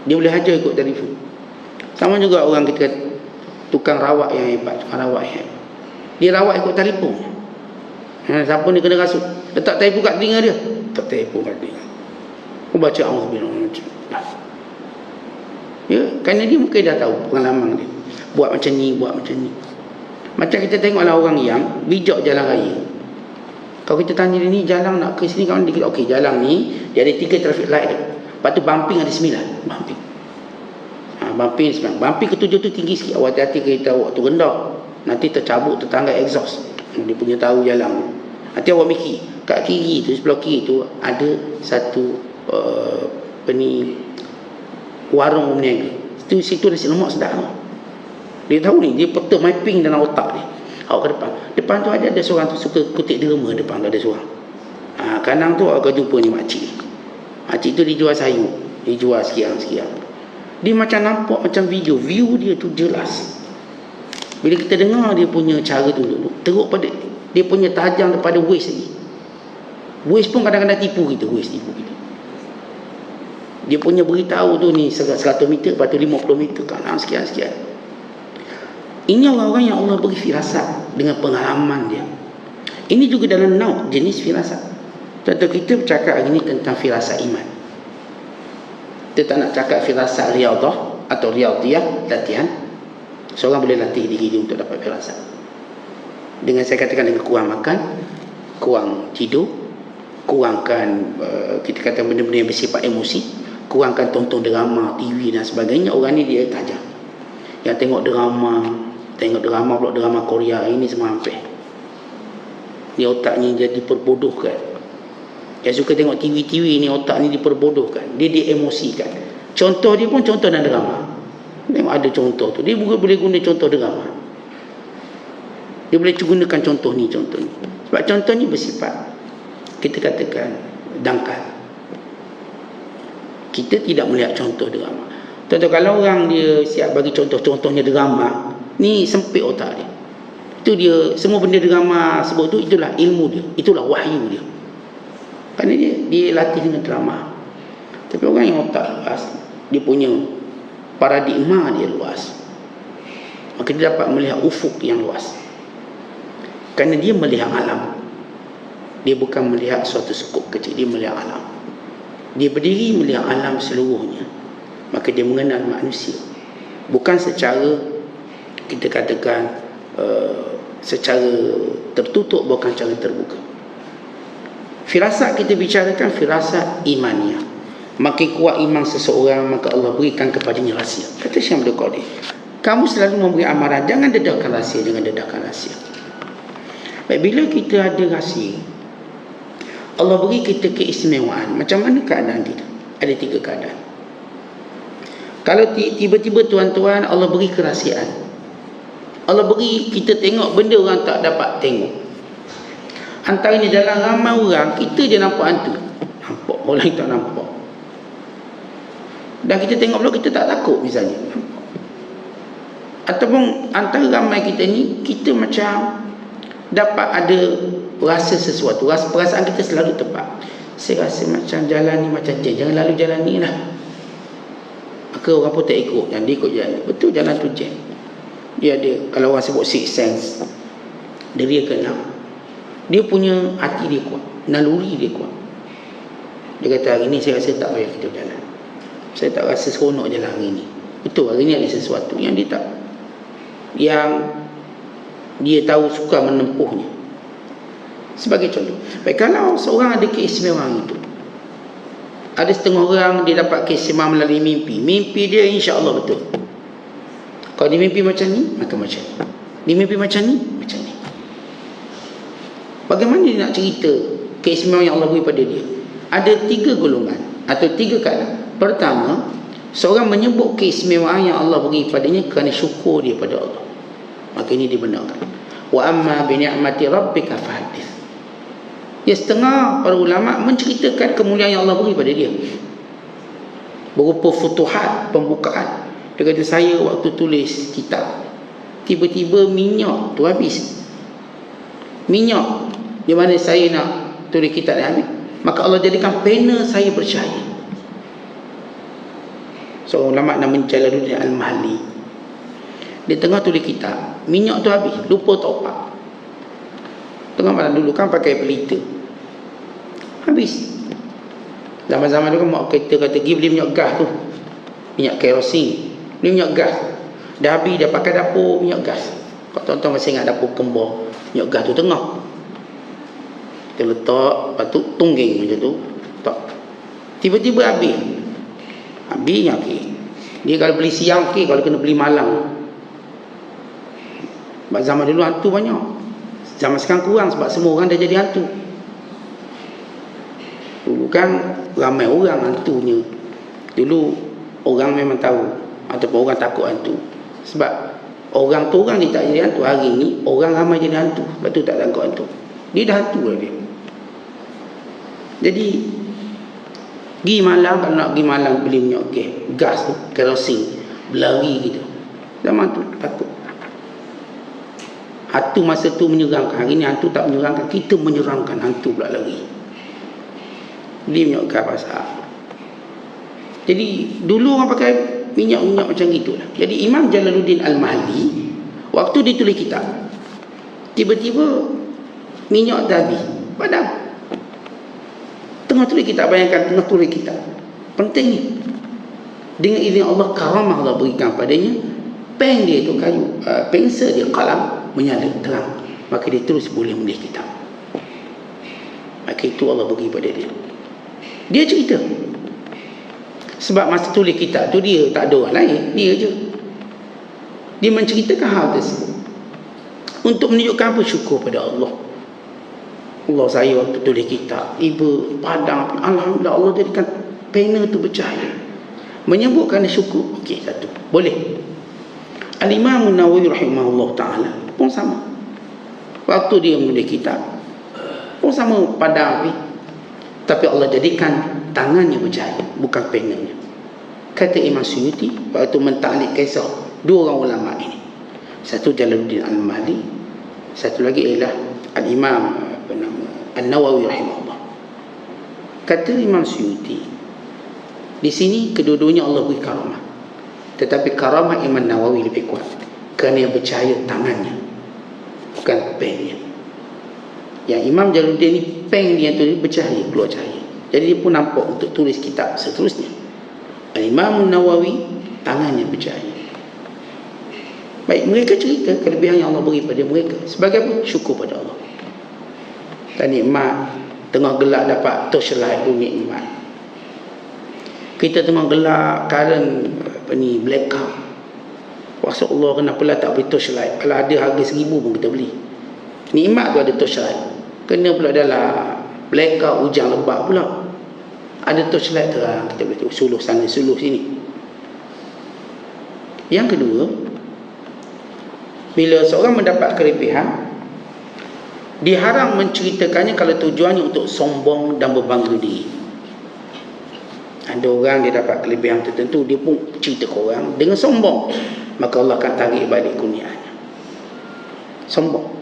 Dia boleh hajar ikut telefon. Sama juga orang kita tukang rawat yang hebat, tukang rawat yang hebat, dia rawat ikut telefon. Siapa ni kena rasuk, letak telefon kat telinga dia, letak telefon kat telinga, aku baca auzubillah. Ya, kerana dia mungkin dah tahu pengalaman dia, buat macam ni, buat macam ni. Macam kita tengoklah orang yang bijak jalan raya, Kalau kita tanya dia ni jalan nak ke sini kawan, dia kata okey, jalan ni dia ada 3 traffic light dia. Lepas tu bumping ada 9 bumping. Bumping 9. Bumping ke-7 tu tinggi sikit. Awak hati-hati kereta awak tu rendah, nanti tercabut tertanggai exhaust. Dia punya tahu jalan tu. Nanti awak mikir kat kiri tu, sebelah kiri tu ada satu warung berniaga. Situ nasi lemak sedap tu. Dia tahu ni, dia peta mapping dalam otak dia. Awak ke depan. Depan tu ada seorang tu suka kutip derma, depan tu ada seorang. Kanan tu awak akan jumpa ni makcik. Makcik tu dia jual sayur. Dia jual sekian-sekian. Dia macam nampak macam video. View dia tu jelas. Bila kita dengar dia punya cara tu dulu, teruk pada dia punya tajam daripada Waze lagi. Waze pun kadang-kadang tipu kita. Waze tipu kita. Dia punya beritahu tu ni 100 meter, lepas tu 50 meter kanan sekian-sekian. Ini orang-orang yang Allah beri firasat dengan pengalaman dia. Ini juga dalam nauk jenis firasat. Contoh kita bercakap hari ini tentang firasat iman. Kita tak nak cakap firasat riadah atau riadiyah, latihan. Seorang boleh latih diri dia untuk dapat firasat. Dengan saya katakan dengan kurang makan, kurang tidur, kurangkan kita kata benda-benda yang bersifat emosi, kurangkan tonton drama, TV dan sebagainya, orang ni dia tajam. Yang tengok drama pula drama Korea ini semua hampir. Dia otaknya jadi diperbodohkan. Yang suka tengok TV ni otak ni diperbodohkan. Dia diemosikan. Contoh dia pun contoh dalam drama. Tengok ada contoh tu. Dia boleh guna contoh drama. Dia boleh gunakan contoh ni. Sebab contoh ni bersifat, kita katakan, dangkal. Kita tidak melihat contoh drama. Contoh kalau orang dia siap bagi contohnya drama, ni sempit otak dia. Itu dia, semua benda drama sebut tu, itulah ilmu dia, itulah wahyu dia. Kerana dia latih dengan drama. Tapi orang yang otak luas, dia punya paradigma dia luas, maka dia dapat melihat ufuk yang luas. Kerana dia melihat alam. Dia bukan melihat suatu skup kecil, dia melihat alam. Dia berdiri melihat alam seluruhnya. Maka dia mengenal manusia. Bukan secara, kita katakan, secara tertutup, bukan secara terbuka. Firasat kita bicarakan firasat imaniyah. Makin kuat iman seseorang, maka Allah berikan kepadanya rahsia. Kata Syekh Abdul Qadir, kamu selalu memberi amaran, jangan dedahkan rahsia, Baik, bila kita ada rahsia, Allah beri kita keistimewaan. Macam mana keadaan kita? Ada 3 keadaan. Kalau tiba-tiba tuan-tuan Allah beri kerahsiaan, Allah beri kita tengok benda orang tak dapat tengok. Antaranya dalam ramai orang, kita je nampak hantu, nampak orang lain tak nampak. Dan kita tengok pula kita tak takut misalnya. Ataupun antara ramai kita ni, kita macam dapat ada rasa sesuatu, perasaan kita selalu tepat. Saya rasa macam jalan ni macam jam, jangan lalu jalan ni lah. Maka orang pun tak ikut, dan dia ikut jalan. Betul jalan tu jam. Dia ada, kalau orang sebut six sense, dia kena. Dia punya hati dia kuat, naluri dia kuat. Dia kata hari ni saya rasa tak payah kita jalan. Saya tak rasa seronok jalan hari ni. Betul, hari ni ada sesuatu yang dia tak, yang dia tahu suka menempuhnya. Sebagai contoh, baik, kalau seorang ada keistimewaan itu, ada setengah orang dia dapat keistimewaan melalui mimpi. Mimpi dia insya-Allah betul. Kalau dia mimpi macam ni, maka macam ni. Dia mimpi macam ni, macam ni. Bagaimana dia nak cerita keistimewaan yang Allah beri pada dia? Ada 3 golongan atau 3 keadaan. Pertama, seorang menyebut keistimewaan yang Allah beri padanya kerana syukur dia pada Allah. Maka ini dibenarkan. Wa amma bi ni'mati rabbika fahaddits. Ya, setengah para ulama menceritakan kemuliaan yang Allah beri pada dia berupa futuhat, pembukaan. Dia kata, saya waktu tulis kitab, tiba-tiba minyak tu habis. Minyak di mana saya nak tulis kitab ni habis, maka Allah jadikan pena saya bercahaya. Seorang ulama nama Jalaluddin Al-Mahalli, dia tengah tulis kitab, minyak tu habis, lupa top up. Tengah malam dulu kan pakai pelita, habis. Zaman-zaman dulu kan mak kita kata pergi beli minyak gas tu, minyak kerosin, beli minyak gas. Dah habis, dah pakai dapur minyak gas. Kalau tuan-tuan masih ingat dapur kembar, minyak gas tu tengah. Kita letak, lepas tu tungging macam tu. Tak. Tiba-tiba habis. Habisnya okey. Dia kalau beli siang okey, kalau kena beli malam. Sebab zaman dulu hantu banyak. Zaman sekarang kurang sebab semua orang dah jadi hantu. Dulu kan ramai orang hantunya. Dulu orang memang tahu ataupun orang takut hantu. Sebab orang tu orang dia tak jadi hantu. Hari ni orang ramai jadi hantu. Sebab tu tak takut hantu. Dia dah hantu lah dia. Jadi pergi malam, kalau nak pergi malam beli minyak gas tu, kerosin, berlari gitu. Zaman tu takut. Hantu masa tu menyerangkan. Hari ni hantu tak menyerangkan, kita menyerangkan hantu pula lari. Beli minyak gas pasar. Jadi dulu orang pakai minyak-minyak macam gitulah. Jadi Imam Jalaluddin Al-Mahali waktu dia tulis kitab, tiba-tiba minyak dah habis, padam. Tengah tulis kitab, bayangkan tengah tulis kitab. Penting ni. Dengan izin Allah, karamah Allah berikan padanya, pen dia tu kayu, pensel dia kalam menyala terang. Maka dia terus boleh menulis kitab. Maka itu Allah beri pada dia. Dia cerita. Sebab masa tulis kitab tu dia tak ada orang lain, dia je. Dia menceritakan hal tersebut untuk menunjukkan apa? Syukur pada Allah. Allah, saya waktu tulis kitab, ibu padang, alhamdulillah Allah jadikan pena tu bercahaya. Menyebutkan syukur. Okey, satu. Boleh. Al-Imam An-Nawawi rahimahullah ta'ala pun sama. Waktu dia menulis kitab pun sama, padang api. Tapi Allah jadikan tangannya bercahaya, bukan penanya. Kata Imam Suyuti waktu mentaklik kisah dua orang ulama ini, satu Jalaluddin Al-Mahali, satu lagi ialah Al-Imam An-Nawawi rahimahullah. Kata Imam Suyuti, di sini kedua-duanya Allah beri karamah, tetapi karamah Imam Nawawi lebih kuat kerana yang bercahaya tangannya, bukan pennya. Yang Imam Jalaluddin ni, pen dia tu bercahaya, keluar cahaya. Jadi dia pun nampak untuk tulis kitab seterusnya. Imam Nawawi tangannya bercahaya. Baik, mereka cerita kelebihan yang Allah beri pada mereka. Sebagai apa? Syukur pada Allah. Dan nikmat, tengah gelap dapat torchlight tu nikmat. Kita tengah gelap, current blackout. Masya Allah, kenapalah tak beli torchlight? Kalau ada harga 1,000 pun kita beli. Nikmat tu ada torchlight. Kena pula dalam blackout, hujan lebat pula, ada torchlight terang, kita boleh tengok suluh sana suluh sini. Yang kedua, bila seorang mendapat kelebihan, diharam menceritakannya kalau tujuannya untuk sombong dan berbangga diri. Ada orang dia dapat kelebihan tertentu, dia pun cerita ke orang dengan sombong, maka Allah akan tarik balik kurnianya. Sombong.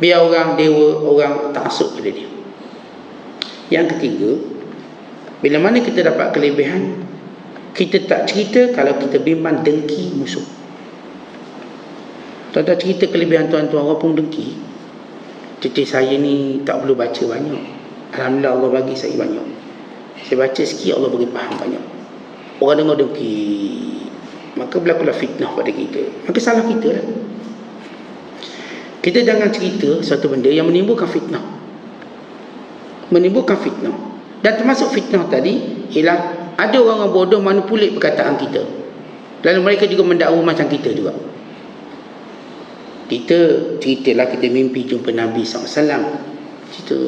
Biar orang dewa, orang taksub pada dia. Yang ketiga, bila mana kita dapat kelebihan, kita tak cerita kalau kita bimbang dengki musuh. Tuan-tuan cerita kelebihan tuan-tuan, orang pun dengki. Cerita saya ni tak perlu baca banyak, alhamdulillah Allah bagi saya banyak. Saya baca sikit, Allah bagi faham banyak. Orang dengar dengki, maka berlakulah fitnah pada kita. Maka salah kita lah. Kita jangan cerita satu benda yang menimbulkan fitnah. Menimbulkan fitnah. Dan termasuk fitnah tadi ialah ada orang yang bodoh manipulate perkataan kita. Lalu mereka juga mendakwa macam kita juga. Kita ceritalah kita mimpi jumpa Nabi SAW. Cerita.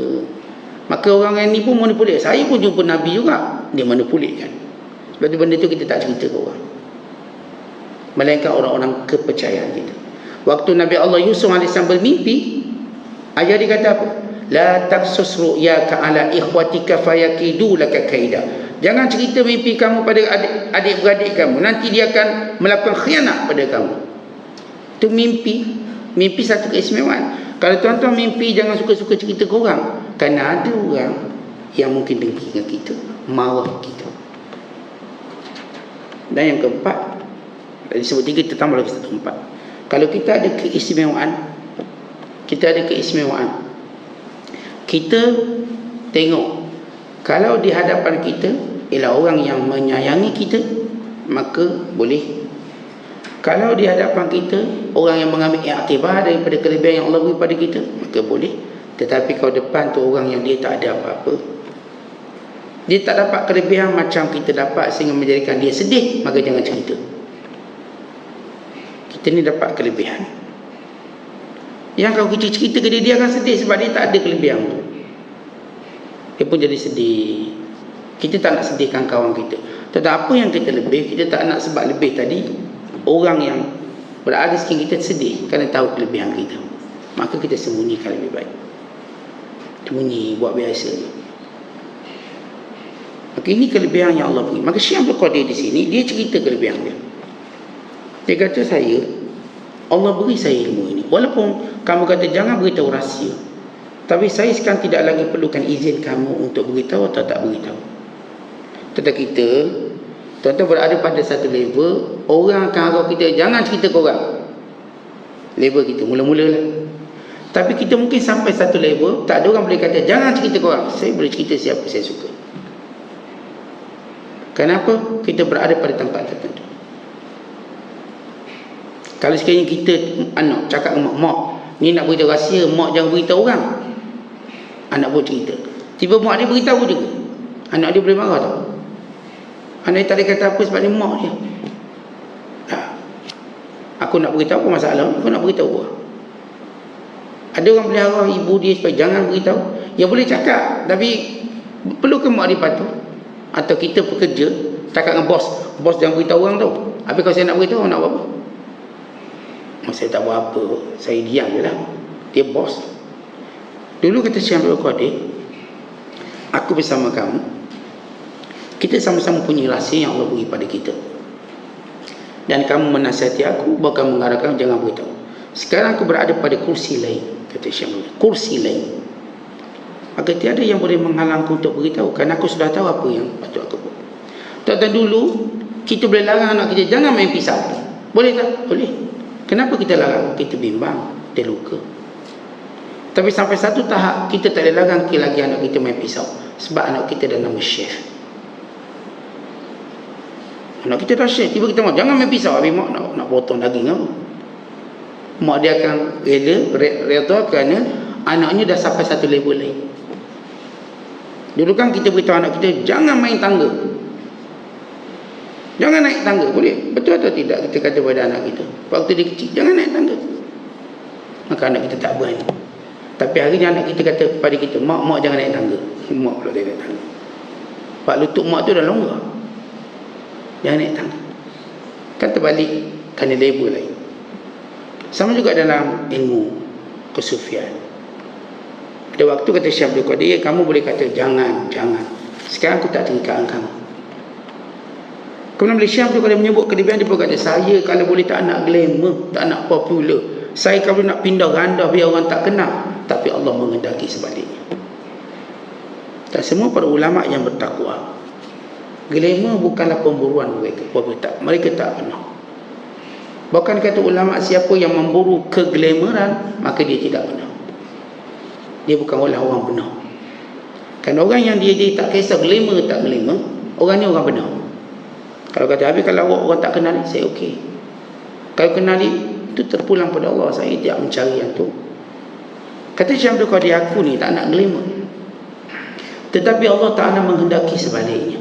Maka orang yang ni pun manipulate. Saya pun jumpa Nabi juga. Dia manipulate kan. Sebab tu benda tu kita tak cerita ke orang. Melainkan orang-orang kepercayaan kita. Waktu Nabi Allah Yusuf AS bermimpi, ayah dia kata apa? La taqsus ru'yaka ala ikhwatika fayakidu laka kaida. Jangan cerita mimpi kamu pada adik-beradik kamu, nanti dia akan melakukan khianat pada kamu. Itu mimpi satu keistimewaan. Kalau tuan-tuan mimpi, jangan suka-suka cerita ke orang, kerana ada orang yang mungkin dengki dengan kita, marah kita. Dan yang keempat, dari sebut 3 kita tambah lagi satu 4. Kalau kita ada keistimewaan, kita tengok, kalau di hadapan kita ialah orang yang menyayangi kita, maka boleh. Kalau di hadapan kita orang yang mengambil iktibar daripada kelebihan yang Allah beri pada kita, maka boleh. Tetapi kau depan tu orang yang dia tak ada apa-apa, dia tak dapat kelebihan macam kita dapat sehingga menjadikan dia sedih, maka jangan cerita. Kita ni dapat kelebihan. Yang kalau kita cerita ke dia, dia akan sedih sebab dia tak ada kelebihan tu. Dia pun jadi sedih. Kita tak nak sedihkan kawan kita. Tetapi apa yang kita lebih, kita tak nak sebab lebih tadi, orang yang berada sekitar kita sedih kerana tahu kelebihan kita. Maka kita sembunyikan lebih baik. Sembunyi, buat biasa. Maka ini kelebihan yang Allah beri. Maka Syekh Abdul Qadir di sini, dia cerita kelebihan dia. Dia kata, Allah beri saya ilmu ini. Walaupun kamu kata jangan beritahu rahsia, tapi saya sekarang tidak lagi perlukan izin kamu untuk beritahu atau tak beritahu. Tetapi kita, tuan-tuan berada pada satu level, orang akan harap kita jangan cerita ke orang. Level kita, mula-mula lah. Tapi kita mungkin sampai satu level, tak ada orang boleh kata jangan cerita ke orang. Saya boleh cerita siapa saya suka. Kenapa? Kita berada pada tempat tertentu. Kalau sekiranya kita anak cakap dengan mak, ni nak beritahu rahsia, mak jangan beritahu orang. Anak pun cerita. Tiba mak dia beritahu juga. Anak dia boleh marah tau. Anak dia tak ada kata apa sebab dia mak dia. Aku nak beritahu, apa masalah? Aku nak beritahu apa? Ada orang pelihara ibu dia supaya jangan beritahu. Ya boleh cakap, tapi perlu ke mak dia patuh? Atau kita pekerja cakap dengan bos, bos jangan beritahu orang tu. Habis kalau saya nak beritahu, nak buat apa? Saya tak buat apa, saya diam je lah. Dia bos. Dulu kata Syekh Abdul Qadir, aku bersama kamu, kita sama-sama punya rahsia yang Allah beri pada kita. Dan kamu menasihati aku, bahkan mengarahkan jangan beritahu. Sekarang aku berada pada kursi lain, kata Syekh Abdul Qadir, kursi lain. Maka tiada yang boleh menghalangku untuk beritahu, kerana aku sudah tahu apa yang patut aku buat. Tak dulu kita boleh larang anak kita jangan main pisau. Boleh tak? Boleh. Kenapa kita larang? Kita bimbang, dia luka. Tapi sampai satu tahap kita tak boleh larang lagi anak kita main pisau, sebab anak kita dah nama chef. Anak kita dah chef, tiba kita mahu jangan main pisau, habis mak nak potong daging apa? Mak dia akan reda kerana anaknya dah sampai satu level lain. Dulu kan kita beritahu anak kita jangan main tangga, jangan naik tangga. Boleh? Betul atau tidak kita kata pada anak kita waktu dia kecil, jangan naik tangga. Maka anak kita tak berani. Tapi hari ni anak kita kata kepada kita, mak jangan naik tangga. Mak pula dia naik tangga. Pak lutut mak tu dah longgar, jangan naik tangga. Kan terbalik, kerana level lain. Sama juga dalam ilmu kesufian. Pada waktu kata Syekh Abdul Qadir, kamu boleh kata jangan. Sekarang aku tak terikat kamu. Kemudian Syekh Abdul Qadir menyebut kelebihan dia pun kata, saya kalau boleh tak nak glamour, tak nak popular. Saya kalau nak pindah randah biar orang tak kenal. Tapi Allah mengendaki sebaliknya. Dan semua para ulama yang bertakwa, glamour bukanlah pemburuan mereka. Mereka tak pernah. Bahkan kata ulama, siapa yang memburu keglamoran, maka dia tidak benar. Dia bukan orang benar. Kan orang yang dia tak kisah glamour tak glamour, orang ni orang benar. Kalau kata habis kalau orang tak kenal ni, saya okey. Kalau kenal ni, itu terpulang pada Allah. Saya tidak mencari yang tu. Kata Syekh Abdul Qadir, aku ni tak nak glamour, tetapi Allah Ta'ala menghendaki sebaliknya,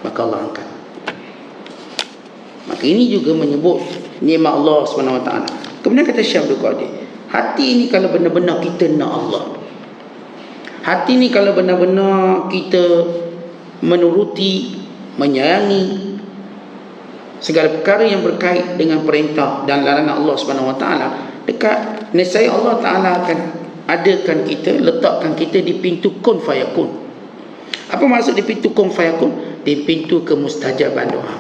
maka Allah angkat. Maka ini juga menyebut nikmat Allah SWT. Kemudian kata Syekh Abdul Qadir, hati ini kalau benar-benar kita nak Allah, hati ini kalau benar-benar kita menuruti, menyayangi segala perkara yang berkait dengan perintah dan larangan Allah SWT, dekat nescaya Allah Ta'ala akan adakan kita, letakkan kita di pintu kun fayakun. Apa maksud di pintu kun fayakun? Di pintu kemustajaban doa.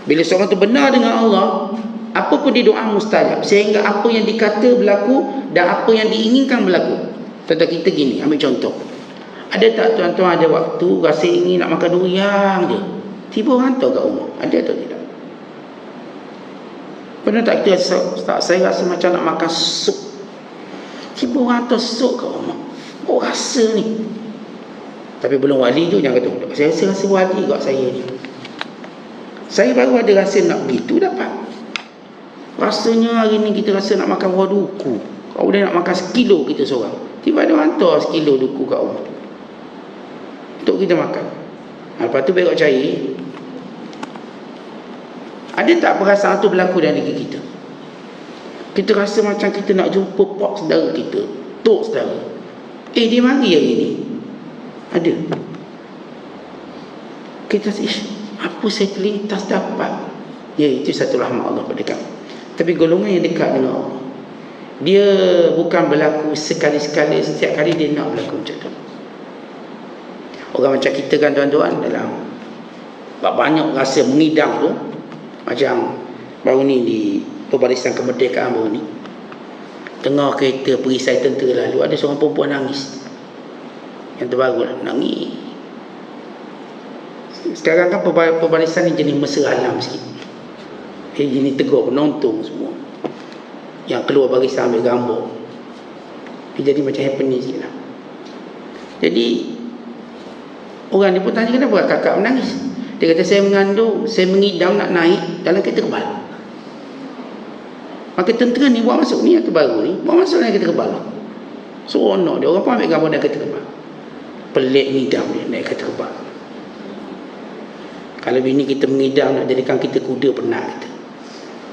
Bila seorang tu benar dengan Allah, apa pun dia doa mustajab, sehingga apa yang dikata berlaku dan apa yang diinginkan berlaku. Contoh kita gini, ambil contoh. Ada tak tuan-tuan ada waktu rasa ingin nak makan durian je, tiba hantar kat rumah? Ada atau tidak? Pernah tak kita saya rasa macam nak makan sup, tiba hantar sup kat rumah? Oh rasa ni. Tapi belum wali tu jangan kata, saya rasa wali kat saya ni. Saya baru ada rasa nak begitu dapat. Rasanya hari ni kita rasa nak makan buah duku. Kau dah nak makan sekilo kita seorang, tiba ada hantar sekilo duku kat rumah untuk kita makan. Lepas tu berok cair. Ada tak perasaan tu berlaku dalam diri kita? Kita rasa macam kita nak jumpa pak saudara kita, tok saudara. Dia mari hari ni. Ada. Kita rasa, apa saya terlintas dapat? Ya, itu satu rahmat Allah pada kami. Tapi golongan yang dekat dengan Allah, dia bukan berlaku sekali-sekali, setiap kali dia nak berlaku macam tu. Orang macam kita kan tuan-tuan, dalam banyak rasa mengidam tu. Macam baru ni di Pembarisan Kemerdekaan baru ni, tengah kereta perisai tentera lalu, ada seorang perempuan nangis. Yang terbaru lah, nangis. Sekarang kan pembarisan ni jenis mesra alam sikit. Jenis tegur penonton semua, yang keluar barisan ambil gambar. Dia jadi macam happening sikit lah. Jadi orang dia pun tanya, kenapa kakak menangis? Dia kata, saya mengandung, saya mengidam nak naik dalam kereta kebal. Maka tentera ni buat masuk ni, yang terbaru ni buat masuk dalam kereta kebal. Seronok dia, orang pun ambil gambar dalam kereta kebal. Pelik ngidam dia naik kereta kebal. Kalau bini kita mengidam nak jadikan kita kuda, pernah kita,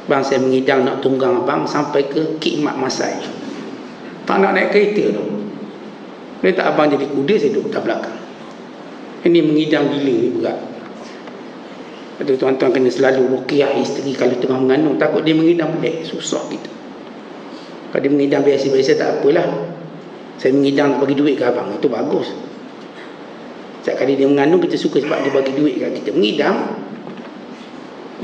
bang saya mengidam nak tunggang abang sampai ke Khidmat Masai, tak nak naik kereta tu. Dia tak, abang jadi kuda, saya duduk kat belakang. Ini mengidam gila ni berat. Lepas tu tuan-tuan kena selalu ruqyah isteri kalau tengah mengandung. Takut dia mengidam pelik, susah kita. Kalau dia mengidam biasa-biasa tak apalah, saya mengidam nak bagi duit ke abang, itu bagus. Setiap kali dia mengandung, kita suka sebab dia bagi duit kat kita. Mengidam,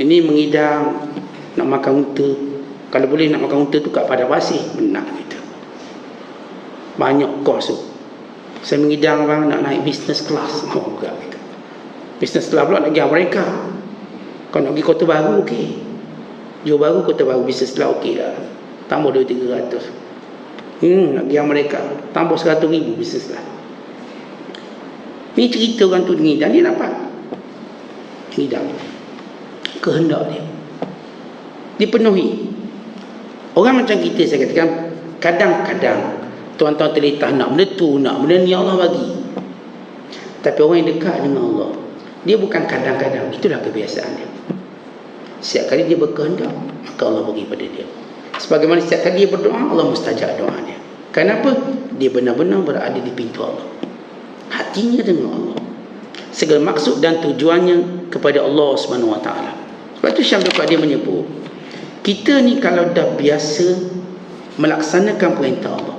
ini mengidam nak makan unta. Kalau boleh nak makan unta tu kat padang pasir, benar kita. Banyak kos tu. Saya mengidam abang nak naik business class, enggak kita. Business class pula nak pergi Amerika. Kalau nak pergi Kota Baru, okey. Johor Baru, Kota Baru, business class okey lah. Tambah 200-300. Nak pergi Amerika, tambah 100,000 business class. Ni cerita orang tu ngidam, dia dapat ngidam, kehendak dia dipenuhi. Orang macam kita, saya katakan, kadang-kadang tuan-tuan terletak nak benda tu, nak benda ni, Allah bagi. Tapi orang yang dekat dengan Allah, dia bukan kadang-kadang, itulah kebiasaan dia. Setiap kali dia berkehendak, maka Allah bagi pada dia. Sebagaimana setiap kali dia berdoa, Allah mustajab doa dia. Kenapa? Dia benar-benar berada di pintu Allah, hatinya dengan Allah, segala maksud dan tujuannya kepada Allah SWT. Sebab itu Syekh Abdul Qadir menyebut, kita ni kalau dah biasa melaksanakan perintah Allah,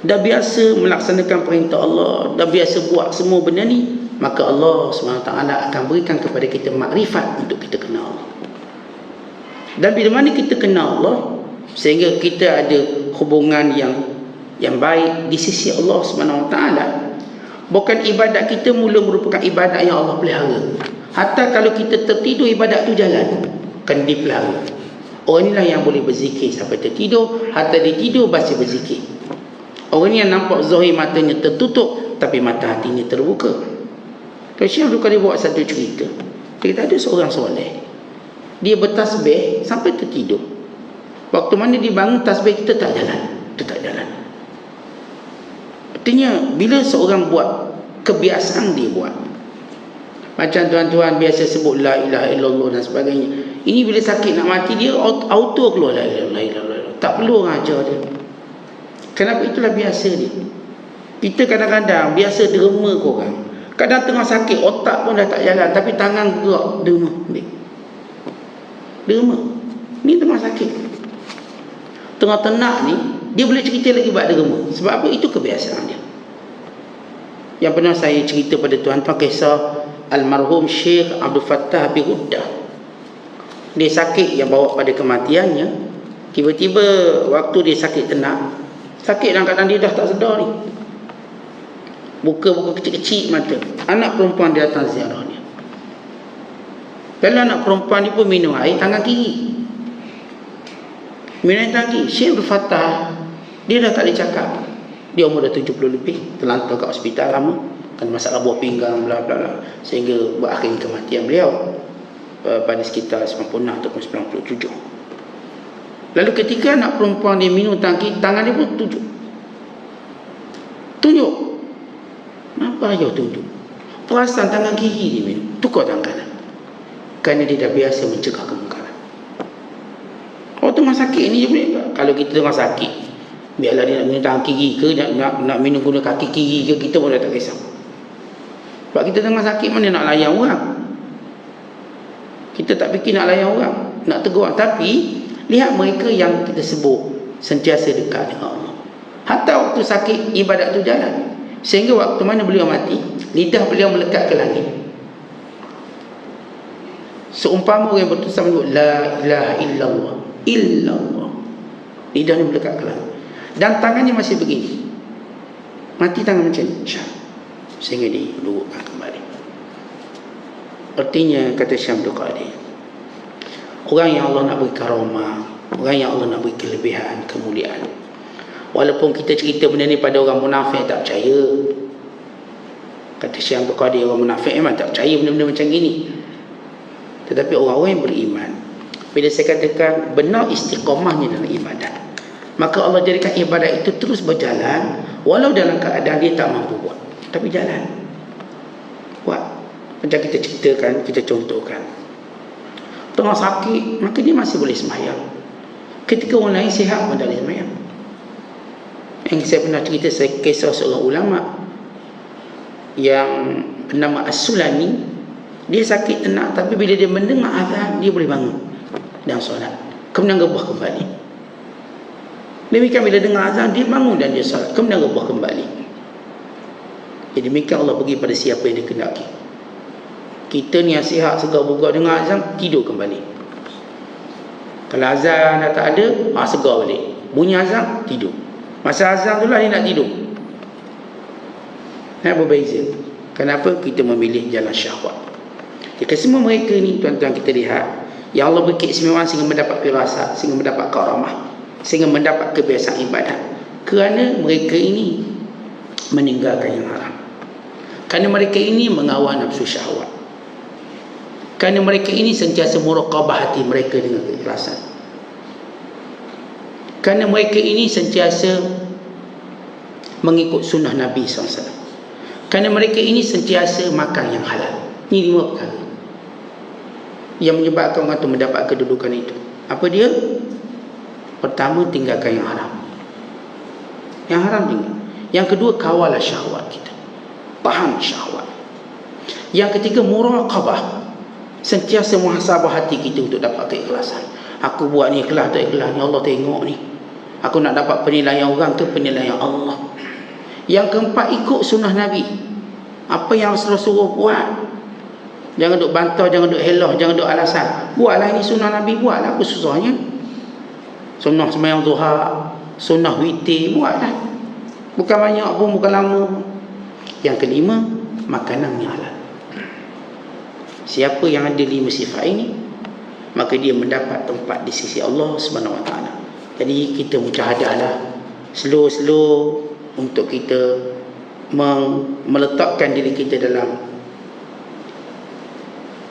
dah biasa melaksanakan perintah Allah, dah biasa buat semua benda ni, maka Allah SWT akan berikan kepada kita makrifat untuk kita kenal Allah. Dan bila mana kita kenal Allah, sehingga kita ada hubungan yang baik di sisi Allah SWT, bukan ibadat kita mula merupakan ibadat yang Allah pelihara. Hatta kalau kita tertidur, ibadat tu jalan, kan dipelihara. Orang inilah yang boleh berzikir sampai tertidur, hatta dia tidur masih berzikir. Orang ni yang nampak zahir matanya tertutup, tapi mata hatinya terbuka. Kalau Syekh Abdul Qadir buat satu cerita, kita ada seorang soleh, dia bertasbih sampai tertidur. Waktu mana dia bangun, tasbih kita tak jalan, tak jalan. Artinya bila seorang buat, kebiasaan dia buat. Macam tuan-tuan biasa sebut la ilaha illallah dan sebagainya. Ini bila sakit nak mati, dia auto keluar la ilaha illallah. Tak perlu orang ajar dia. Kenapa? Itulah biasa dia. Kita kadang-kadang biasa derma korang. Kadang tengah sakit, otak pun dah tak jalan, tapi tangan gerak, derma. Derma. Ni tengah sakit, tengah tenang ni, dia boleh cerita lagi buat derma. Sebab apa? Itu kebiasaan dia. Yang pernah saya cerita pada tuan-tuan, kisah almarhum Syekh Abdul Fattah bin Huddah. Dia sakit yang bawa pada kematiannya. Tiba-tiba waktu dia sakit tenang, sakit dalam keadaan dia dah tak sedar ni, buka-buka kecil-kecil mata. Anak perempuan dia datang ziarah dia. Kalau anak perempuan dia pun minum air tangan kiri, minum air tangan kiri. Syekh Abdul Fattah, dia dah tak boleh cakap. Dia umur dah 70 lebih, terlantar kat hospital lama, kan masalah buah pinggang bla bla bla, sehingga berakhir kematian beliau pada sekitar 96 ataupun 97. Lalu ketika anak perempuan dia minum tangki, tangan dia pun tunjuk. Apa aja tunjuk? Perasan tangan kiri dia minum, tukar tangan kanan. Kerana dia dah biasa mencegah kemungkaran. Kalau tengah sakit ni je boleh. Kalau kita tengah sakit, biarlah dia nak minum tangan kiri ke, nak minum guna kaki kiri ke, kita pun dah tak kisah. Sebab kita tengah sakit, mana nak layan orang? Kita tak fikir nak layan orang, nak tegur orang. Tapi lihat mereka yang kita sebut sentiasa dekat dengan Allah. Hatta waktu sakit, ibadat tu jalan. Sehingga waktu mana beliau mati, lidah beliau melekat ke langit. Seumpama orang yang bertulis menyebut la ilaha illallah, illallah, lidahnya melekat ke langit. Dan tangannya masih begini. Mati tangan macam ni, sehingga dilurukkan kembali. Artinya, kata Syekh Abdul Qadir, orang yang Allah nak beri karamah, orang yang Allah nak beri kelebihan, kemuliaan, walaupun kita cerita benda ni pada orang munafik tak percaya. Kata Syekh Abdul Qadir, orang munafik memang tak percaya benda-benda macam gini. Tetapi orang-orang yang beriman, bila saya katakan benar istiqamahnya dalam ibadat, maka Allah jadikan ibadat itu terus berjalan, walau dalam keadaan dia tak mampu buat, tapi jalan buat. Macam kita ceritakan, kita contohkan, tengah sakit, maka dia masih boleh sembahyang. Ketika orang lain sihat pun tak boleh sembahyang. Yang saya pernah cerita, saya kisah seorang ulama yang bernama As-Sulami. Dia sakit tenat, tapi bila dia mendengar azan, dia boleh bangun dan solat, kemudian rebah kembali. Demikian bila dengar azan, dia bangun dan dia solat, kemudian rebah kembali. Jadi demikian Allah bagi pada siapa yang dikehendaki. Kita ni yang sihat, segar bugar, dengar azan, tidur kembali. Kalau azan dah tak ada, segar balik. Bunyi azan, tidur. Masa azan tu lah dia nak tidur. Berbeza. Kenapa? Kita memilih jalan syahwat. Jadi semua mereka ni, tuan-tuan, kita lihat, yang Allah beri keistimewaan sehingga mendapat firasat, sehingga mendapat karamah, sehingga mendapat kebiasaan ibadat. Kerana mereka ini meninggalkan yang haram. Kerana mereka ini mengawal nafsu syahwat. Kerana mereka ini sentiasa muraqabah hati mereka dengan keikhlasan. Kerana mereka ini sentiasa mengikut sunnah Nabi SAW. Kerana mereka ini sentiasa makan yang halal. Ini 5 perkara yang menyebabkan orang itu mendapat kedudukan itu. Apa dia? Pertama, tinggalkan yang haram. Yang haram tinggal. Yang kedua, kawalah syahwat kita, tahan syahwat. Yang ketiga, muraqabah, sentiasa muhasabah hati kita untuk dapat keikhlasan. Aku buat ni ikhlas tak ikhlas ni, Allah tengok ni. Aku nak dapat penilaian orang ke penilaian Allah. Yang keempat, ikut sunnah Nabi. Apa yang Rasulullah suruh buat. Jangan duk bantah, jangan duk helah, jangan duk alasan. Buatlah ini sunnah Nabi, buatlah, apa susahnya. Sunnah sembahyang duha, sunnah witir, buatlah. Bukan banyak pun, bukan lama. Yang kelima, makanan yang halal. Siapa yang ada 5 sifat ini, maka dia mendapat tempat di sisi Allah Subhanahu Wa Taala. Jadi kita mujahadahlah slow untuk kita meletakkan diri kita dalam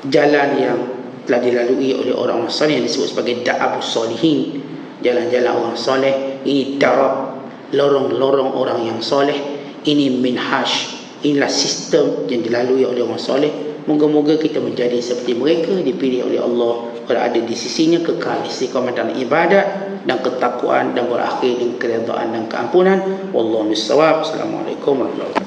jalan yang telah dilalui oleh orang-orang saleh yang disebut sebagai da'abus solihin, jalan-jalan orang soleh. Ini darab, lorong-lorong orang yang soleh. Ini minhaj, inilah sistem yang dilalui oleh orang soleh. Moga-moga kita menjadi seperti mereka, dipilih oleh Allah, berada di sisinya, kekal istiqamah dalam ibadat dan ketakwaan, dan berakhir dengan keredaan dan keampunan. Wallahu a'lam bishawab. Assalamualaikum warahmatullahi wabarakatuh.